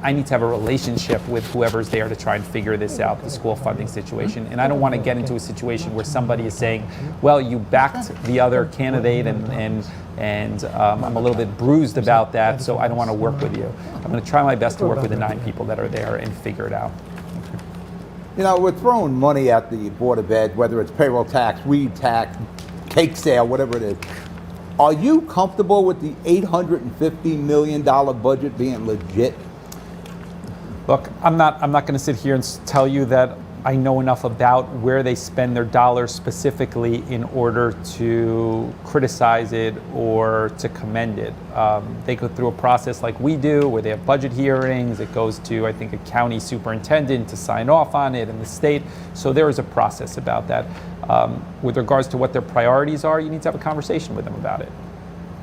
I need to have a relationship with whoever's there to try and figure this out, the school funding situation. And I don't want to get into a situation where somebody is saying, well, you backed the other candidate and I'm a little bit bruised about that, so I don't want to work with you. I'm going to try my best to work with the 9 people that are there and figure it out. You know, we're throwing money at the Board of Ed, whether it's payroll tax, weed tax, cake sale, whatever it is. Are you comfortable with the $850 million budget being legit? Look, I'm not going to sit here and tell you that I know enough about where they spend their dollars specifically in order to criticize it or to commend it. They go through a process like we do where they have budget hearings. It goes to, I think, a county superintendent to sign off on it and the state. So there is a process about that. With regards to what their priorities are, you need to have a conversation with them about it.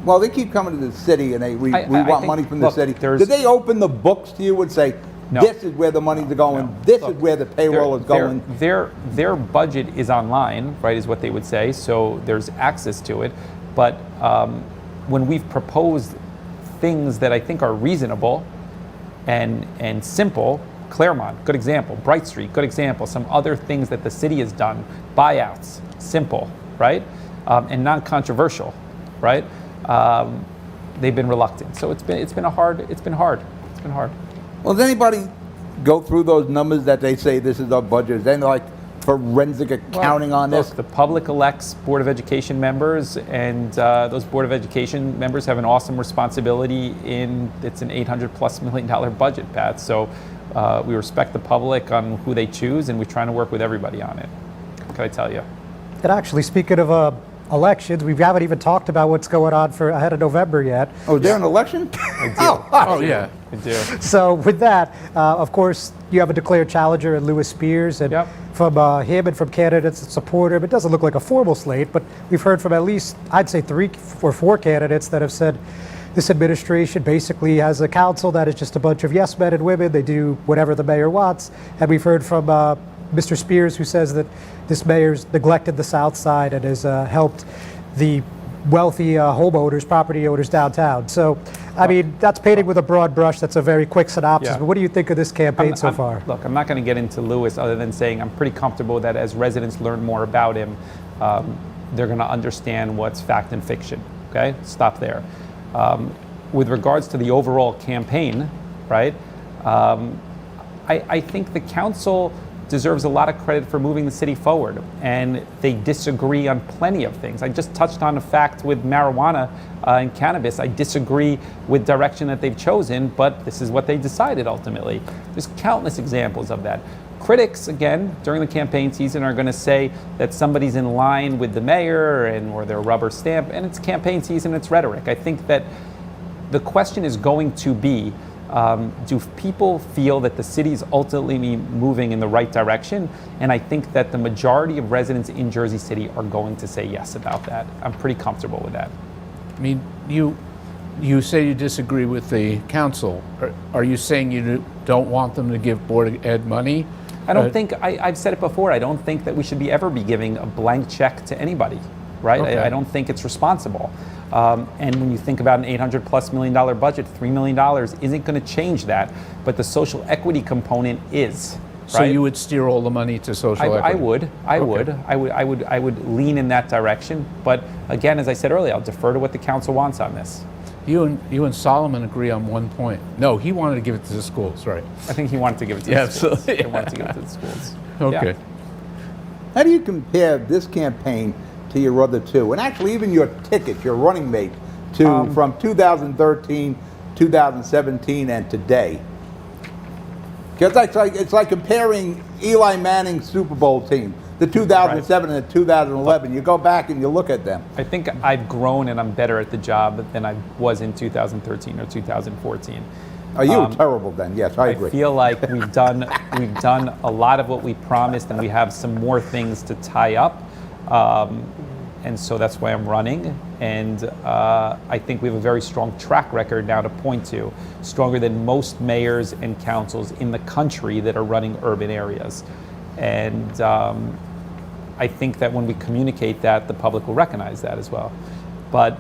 Well, they keep coming to the city and we want money from the city. Did they open the books to you and say, no, this is where the money's going, this is where the payroll is going? Their budget is online, right, is what they would say, so there's access to it. But when we've proposed things that I think are reasonable and simple, Claremont, good example. Bright Street, good example. Some other things that the city has done, buyouts, simple, right? And non-controversial, right? They've been reluctant. So it's been hard. Well, does anybody go through those numbers that they say this is our budget? Is there any, like, forensic accounting on this? Look, the public elects Board of Education members, and those Board of Education members have an awesome responsibility it's an $800+ million budget, Pat. So we respect the public on who they choose, and we're trying to work with everybody on it. What can I tell you? And actually, speaking of elections, we haven't even talked about what's going on for ahead of November yet. Oh, is there an election? I do. Oh, yeah. I do. So with that, of course, you have a declared challenger in Lewis Spears, and Yep. from him and from candidates that support him, it doesn't look like a formal slate, but we've heard from at least, I'd say 3 or 4 candidates that have said this administration basically has a council that is just a bunch of yes men and women. They do whatever the mayor wants. And we've heard from Mr. Spears, who says that this mayor's neglected the South Side and has helped the wealthy homeowners, property owners downtown. So, I mean, that's painted with a broad brush. That's a very quick synopsis. Yeah. But what do you think of this campaign so far? Look, I'm not going to get into Lewis other than saying I'm pretty comfortable that as residents learn more about him, they're going to understand what's fact and fiction. Okay? Stop there. With regards to the overall campaign, right, I think the council deserves a lot of credit for moving the city forward, and they disagree on plenty of things. I just touched on the fact with marijuana and cannabis. I disagree with direction that they've chosen, but this is what they decided ultimately. There's countless examples of that. Critics, again, during the campaign season are going to say that somebody's in line with the mayor or their rubber stamp, and it's campaign season, it's rhetoric. I think that the question is going to be, do people feel that the city is ultimately moving in the right direction? And I think that the majority of residents in Jersey City are going to say yes about that. I'm pretty comfortable with that. I mean, you say you disagree with the council. Are you saying you don't want them to give Board of Ed money? I don't think, I've said it before, I don't think that we should ever be giving a blank check to anybody, right? Okay. I don't think it's responsible. And when you think about an $800+ million budget, $3 million isn't going to change that, but the social equity component is. So right? you would steer all the money to social equity? I would lean in that direction. But again, as I said earlier, I'll defer to what the council wants on this. You and Solomon agree on one point. No, he wanted to give it to the schools, right? I think he wanted to give it to Yeah, the schools. absolutely. He wanted to give it to the schools. Okay. Yeah. How do you compare this campaign to your other two, and actually even your ticket, your running mate, to from 2013, 2017, and today? Because it's like comparing Eli Manning's Super Bowl team, the 2007 and the 2011. You go back and you look at them. I think I've grown and I'm better at the job than I was in 2013 or 2014. Oh, you were terrible then. Yes, I agree. I feel like we've done a lot of what we promised, and we have some more things to tie up. And so that's why I'm running. And I think we have a very strong track record now to point to, stronger than most mayors and councils in the country that are running urban areas. And I think that when we communicate that, the public will recognize that as well. But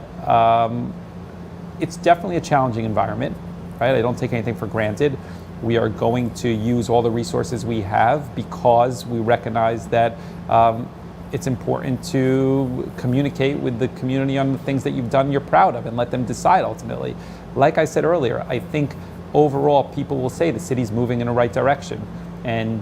it's definitely a challenging environment, right? I don't take anything for granted. We are going to use all the resources we have because we recognize that it's important to communicate with the community on the things that you've done you're proud of and let them decide ultimately. Like I said earlier, I think overall people will say the city's moving in the right direction and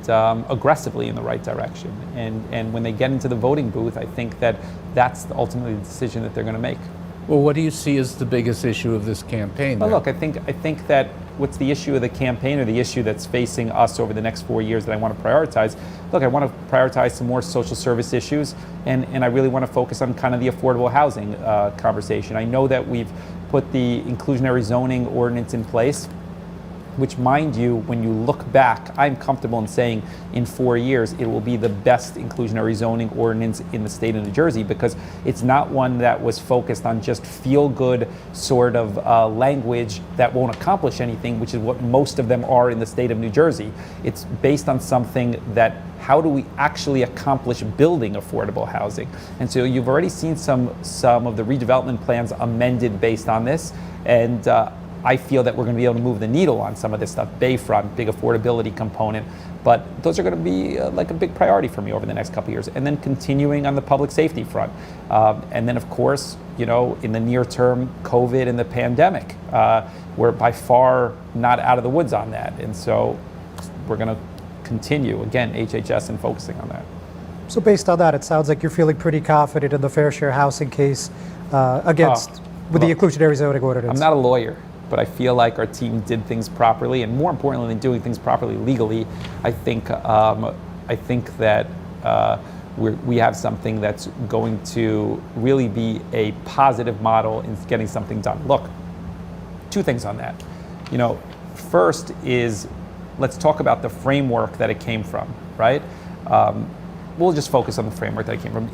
aggressively in the right direction. And when they get into the voting booth, I think that that's ultimately the decision that they're going to make. Well, what do you see as the biggest issue of this campaign? Well, then? look, I think that what's the issue of the campaign, or the issue that's facing us over the next 4 years that I want to prioritize? Look, I want to prioritize some more social service issues, and I really want to focus on kind of the affordable housing conversation. I know that we've put the inclusionary zoning ordinance in place, which, mind you, when you look back, I'm comfortable in saying in 4 years it will be the best inclusionary zoning ordinance in the state of New Jersey, because it's not one that was focused on just feel-good sort of language that won't accomplish anything, which is what most of them are in the state of New Jersey. It's based on something that, how do we actually accomplish building affordable housing? And so you've already seen some of the redevelopment plans amended based on this, and I feel that we're going to be able to move the needle on some of this stuff. Bayfront, big affordability component, but those are going to be like a big priority for me over the next couple of years. And then continuing on the public safety front, and then of course, in the near term, COVID and the pandemic. We're by far not out of the woods on that, and so we're going to continue again HHS and focusing on that. So based on that, it sounds like you're feeling pretty confident in the fair share housing case with the inclusionary zoning ordinance. I'm not a lawyer, but I feel like our team did things properly, and more importantly than doing things properly legally, I think that we have something that's going to really be a positive model in getting something done. Look, two things on that. First is let's talk about the framework that it came from, right? We'll just focus on the framework that it came from.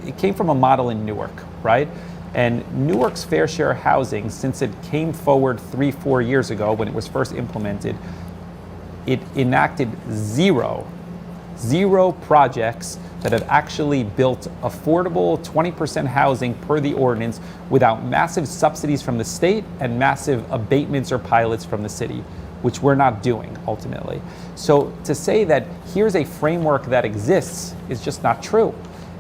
It came from a model in Newark, right? And Newark's fair share housing, since it came forward 3-4 years ago when it was first implemented, it enacted zero projects that have actually built affordable 20% housing per the ordinance without massive subsidies from the state and massive abatements or pilots from the city, which we're not doing ultimately. So to say that here's a framework that exists is just not true.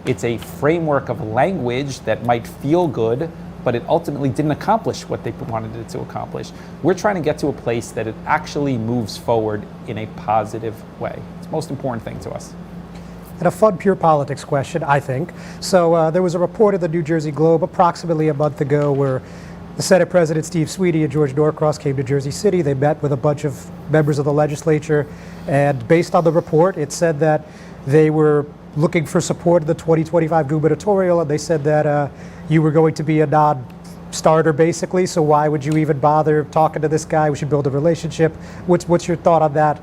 It's a framework of language that might feel good, but it ultimately didn't accomplish what they wanted it to accomplish. We're trying to get to a place that it actually moves forward in a positive way. It's the most important thing to us. And a fun pure politics question, I think. So there was a report in the New Jersey Globe approximately a month ago where the Senate President Steve Sweeney and George Norcross came to Jersey City. They met with a bunch of members of the legislature, and based on the report, it said that they were looking for support in the 2025 gubernatorial, and they said that you were going to be a non-starter, basically, so why would you even bother talking to this guy? We should build a relationship. What's your thought on that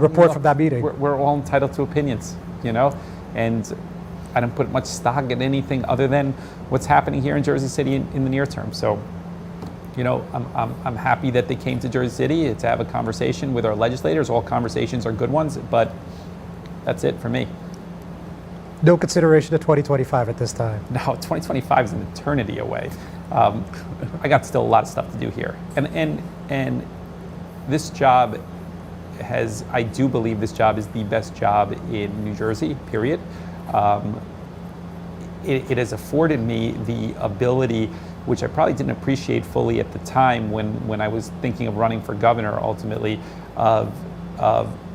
report from that meeting? We're all entitled to opinions, and I don't put much stock in anything other than what's happening here in Jersey City in the near term. So, I'm happy that they came to Jersey City to have a conversation with our legislators. All conversations are good ones, but that's it for me. No consideration of 2025 at this time. No, 2025 is an eternity away. I got still a lot of stuff to do here, and this job I do believe this job is the best job in New Jersey. Period. It has afforded me the ability, which I probably didn't appreciate fully at the time when I was thinking of running for governor ultimately, of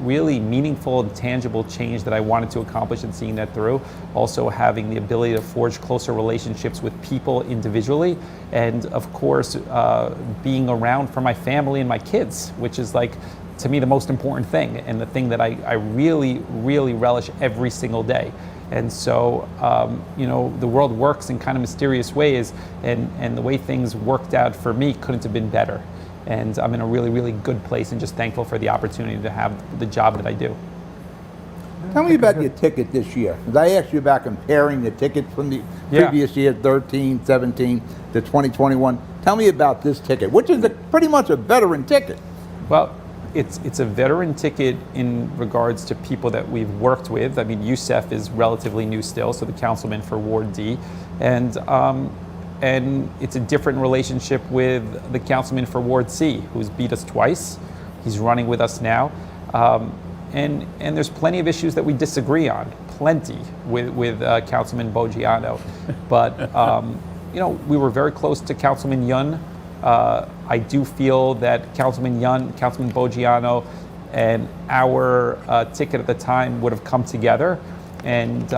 really meaningful and tangible change that I wanted to accomplish and seeing that through. Also having the ability to forge closer relationships with people individually, and of course being around for my family and my kids, which is like, to me, the most important thing and the thing that I really, really relish every single day. And so, the world works in kind of mysterious ways, and the way things worked out for me couldn't have been better. And I'm in a really, really good place and just thankful for the opportunity to have the job that I do. Tell me about your ticket this year. 'Cause I asked you about comparing the tickets from the previous year, 13, 17 to 2021. Tell me about this ticket, which is pretty much a veteran ticket. Well, it's a veteran ticket in regards to people that we've worked with. I mean, Youssef is relatively new still, so the councilman for Ward D, and it's a different relationship with the councilman for Ward C, who's beat us twice. He's running with us now, and there's plenty of issues that we disagree on, plenty with Councilman Boggiano, but we were very close to Councilman Yun. I do feel that Councilman Yun, Councilman Boggiano, and our ticket at the time would have come together. And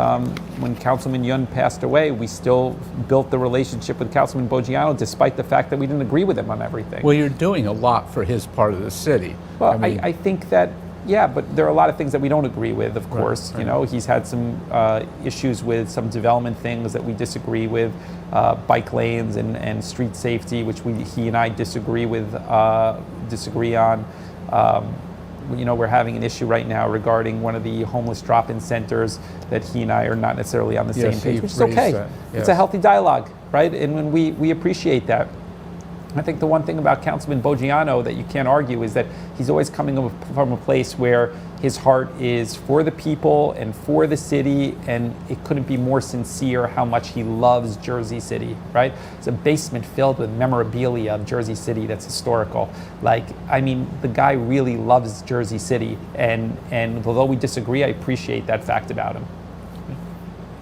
when Councilman Yun passed away, we still built the relationship with Councilman Boggiano, despite the fact that we didn't agree with him on everything. Well, you're doing a lot for his part of the city. Well, I think that, yeah, but there are a lot of things that we don't agree with, of course. Right. He's had some issues with some development things that we disagree with, bike lanes and street safety, which he and I disagree on. We're having an issue right now regarding one of the homeless drop-in centers that he and I are not necessarily on the same page, which is okay. Yes. It's a healthy dialogue, right? And when we appreciate that. I think the one thing about Councilman Boggiano that you can't argue is that he's always coming from a place where his heart is for the people and for the city, and it couldn't be more sincere how much he loves Jersey City, right? It's a basement filled with memorabilia of Jersey City that's historical. Like, I mean, the guy really loves Jersey City, and although we disagree, I appreciate that fact about him.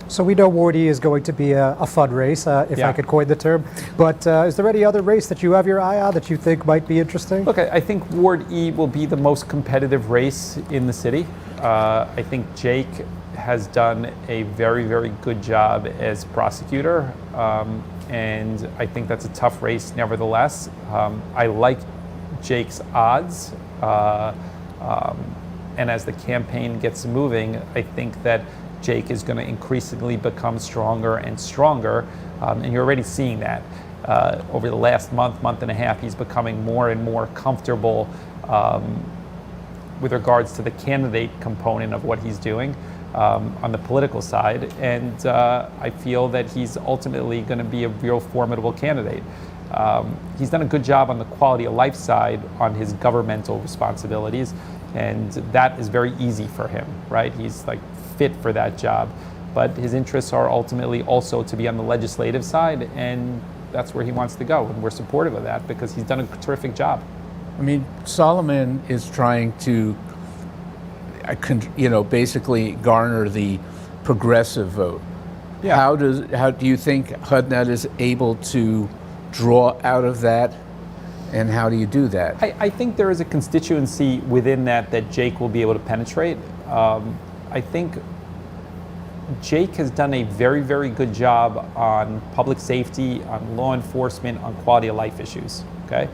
So we know Ward E is going to be a fun race, if Yeah. I could coin the term. But is there any other race that you have your eye on that you think might be interesting? Look, I think Ward E will be the most competitive race in the city. I think Jake has done a very, very good job as prosecutor, and I think that's a tough race nevertheless. I like Jake's odds, and as the campaign gets moving, I think that Jake is going to increasingly become stronger and stronger, and you're already seeing that. Over the last month and a half, he's becoming more and more comfortable with regards to the candidate component of what he's doing on the political side, and I feel that he's ultimately going to be a real formidable candidate. He's done a good job on the quality of life side on his governmental responsibilities, and that is very easy for him, right? He's like fit for that job, but his interests are ultimately also to be on the legislative side, and that's where he wants to go, and we're supportive of that because he's done a terrific job. I mean, Sullivan is trying to, basically garner the progressive vote. Yeah. How do you think HUDnet is able to draw out of that, and how do you do that? I think there is a constituency within that Jake will be able to penetrate. I think Jake has done a very, very good job on public safety, on law enforcement, on quality of life issues, okay?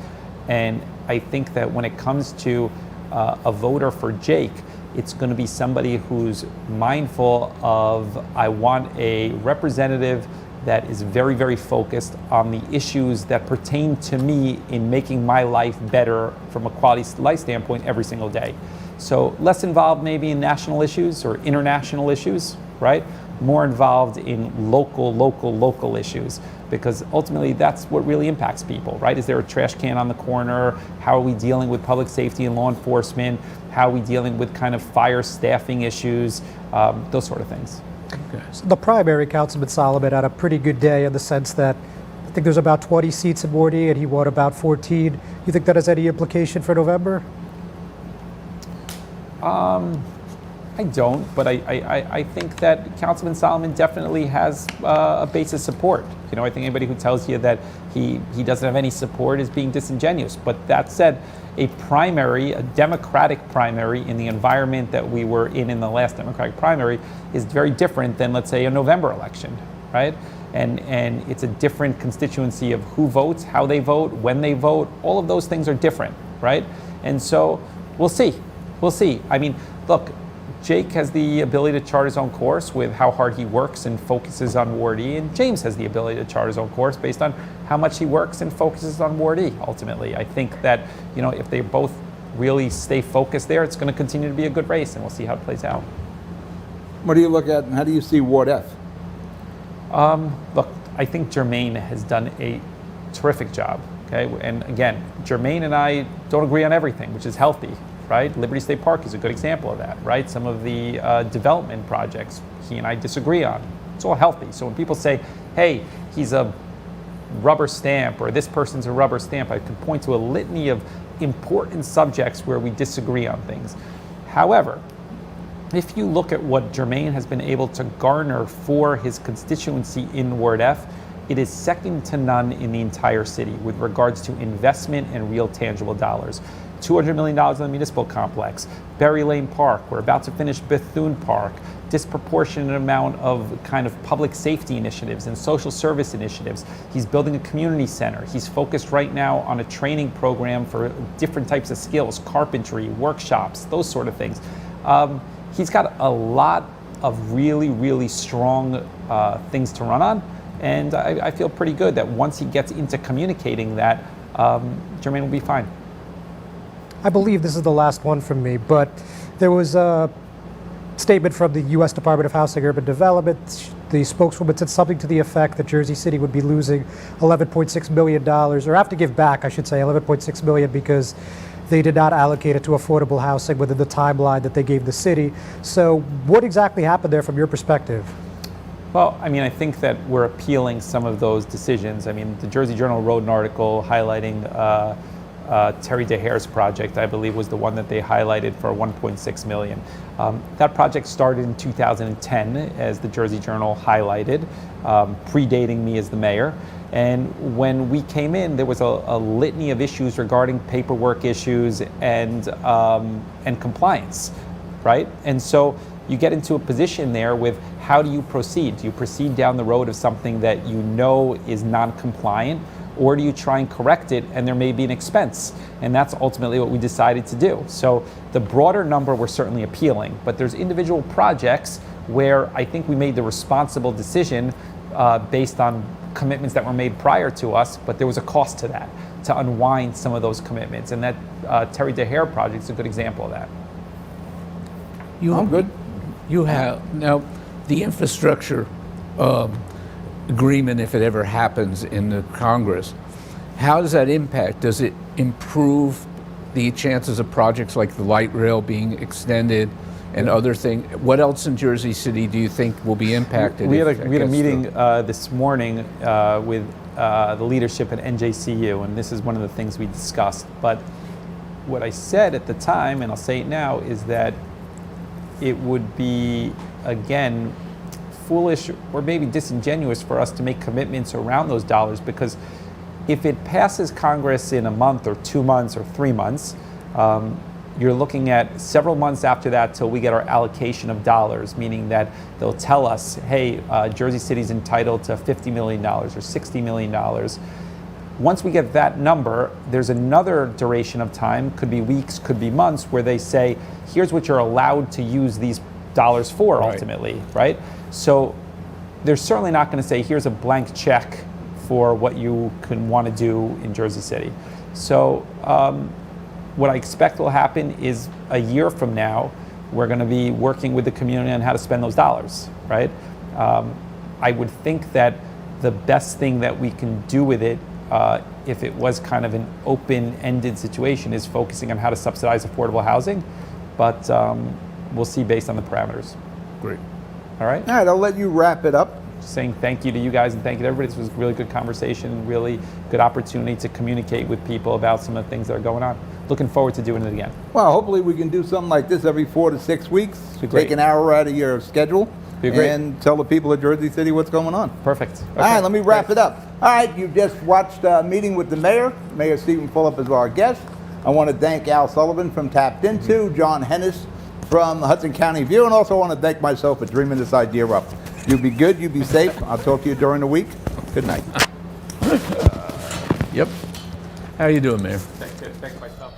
And I think that when it comes to a voter for Jake, it's going to be somebody who's mindful of, I want a representative that is very, very focused on the issues that pertain to me in making my life better from a quality life standpoint every single day. So less involved maybe in national issues or international issues, right? More involved in local issues, because ultimately that's what really impacts people, right? Is there a trash can on the corner? How are we dealing with public safety and law enforcement? How are we dealing with kind of fire staffing issues? Those sort of things. Okay. So the primary, Councilman Sullivan had a pretty good day in the sense that I think there's about 20 seats in Ward E and he won about 14. You think that has any implication for November? I don't, but I think that Councilman Solomon definitely has a base of support. You know, I think anybody who tells you that he doesn't have any support is being disingenuous. But that said, a primary, a Democratic primary in the environment that we were in the last Democratic primary is very different than, let's say, a November election, right? And it's a different constituency of who votes, how they vote, when they vote. All of those things are different, right? And so we'll see. We'll see. I mean, look, Jake has the ability to chart his own course with how hard he works and focuses on Ward E, and James has the ability to chart his own course based on how much he works and focuses on Ward E, ultimately. I think that, you know, if they both really stay focused there, it's going to continue to be a good race, and we'll see how it plays out. What do you look at, and how do you see Ward F? Look, I think Jermaine has done a terrific job, okay? And again, Jermaine and I don't agree on everything, which is healthy, right? Liberty State Park is a good example of that, right? Some of the development projects he and I disagree on. It's all healthy. So when people say, hey, he's a rubber stamp or this person's a rubber stamp, I can point to a litany of important subjects where we disagree on things. However, if you look at what Jermaine has been able to garner for his constituency in Ward F, it is second to none in the entire city with regards to investment and real tangible dollars. $200 million in the municipal complex, Berry Lane Park, we're about to finish Bethune Park, disproportionate amount of kind of public safety initiatives and social service initiatives. He's building a community center. He's focused right now on a training program for different types of skills, carpentry, workshops, those sort of things. He's got a lot of really, really strong things to run on, and I feel pretty good that once he gets into communicating that, Jermaine will be fine. I believe this is the last one from me, but there was a statement from the U.S. Department of Housing and Urban Development the spokeswoman said something to the effect that Jersey City would be losing $11.6 million, or have to give back, I should say, $11.6 million, because they did not allocate it to affordable housing within the timeline that they gave the city. So what exactly happened there from your perspective? Well, I mean, I think that we're appealing some of those decisions. I mean, the Jersey Journal wrote an article highlighting Terry DeHare's project, I believe, was the one that they highlighted for $1.6 million. That project started in 2010, as the Jersey Journal highlighted, predating me as the mayor. And when we came in, there was a litany of issues regarding paperwork issues and compliance, right? And so you get into a position there with how do you proceed? Do you proceed down the road of something that you know is non-compliant, or do you try and correct it and there may be an expense? And that's ultimately what we decided to do. So the broader number we're certainly appealing, but there's individual projects where I think we made the responsible decision based on commitments that were made prior to us, but there was a cost to that, to unwind some of those commitments. And that Terry DeHare project is a good example of that. I'm good. You have, now, the infrastructure agreement, if it ever happens in the Congress, how does that impact? Does it improve the chances of projects like the light rail being extended and other things? What else in Jersey City do you think will be impacted? We had a meeting this morning with the leadership at NJCU, and this is one of the things we discussed. But what I said at the time, and I'll say it now, is that it would be, again, foolish or maybe disingenuous for us to make commitments around those dollars, because if it passes Congress in a month or 2 months or 3 months, you're looking at several months after that till we get our allocation of dollars, meaning that they'll tell us, hey, Jersey City's entitled to $50 million or $60 million. Once we get that number, there's another duration of time, could be weeks, could be months, where they say, here's what you're allowed to use these dollars for ultimately, right? So they're certainly not going to say, here's a blank check for what you can want to do in Jersey City. So what I expect will happen is a year from now, we're going to be working with the community on how to spend those dollars, right? I would think that the best thing that we can do with it, if it was kind of an open-ended situation, is focusing on how to subsidize affordable housing, but we'll see based on the parameters. Great. All right? All right, I'll let you wrap it up. Just saying thank you to you guys and thank you to everybody. This was a really good conversation, really good opportunity to communicate with people about some of the things that are going on. Looking forward to doing it again. Well, hopefully we can do something like this every 4 to 6 weeks. great. Take an hour out of your schedule Be great. and tell the people of Jersey City what's going on. Perfect. Okay. All right, let me wrap it up. All right, you just watched a meeting with the mayor. Mayor Stephen Fulop is our guest. I want to thank Al Sullivan from Tapped Into, John Heinis from Hudson County View, and also want to thank myself for dreaming this idea up. You be good, you be safe. I'll talk to you during the week. Good night. Yep. How you doing, Mayor? Thank you myself.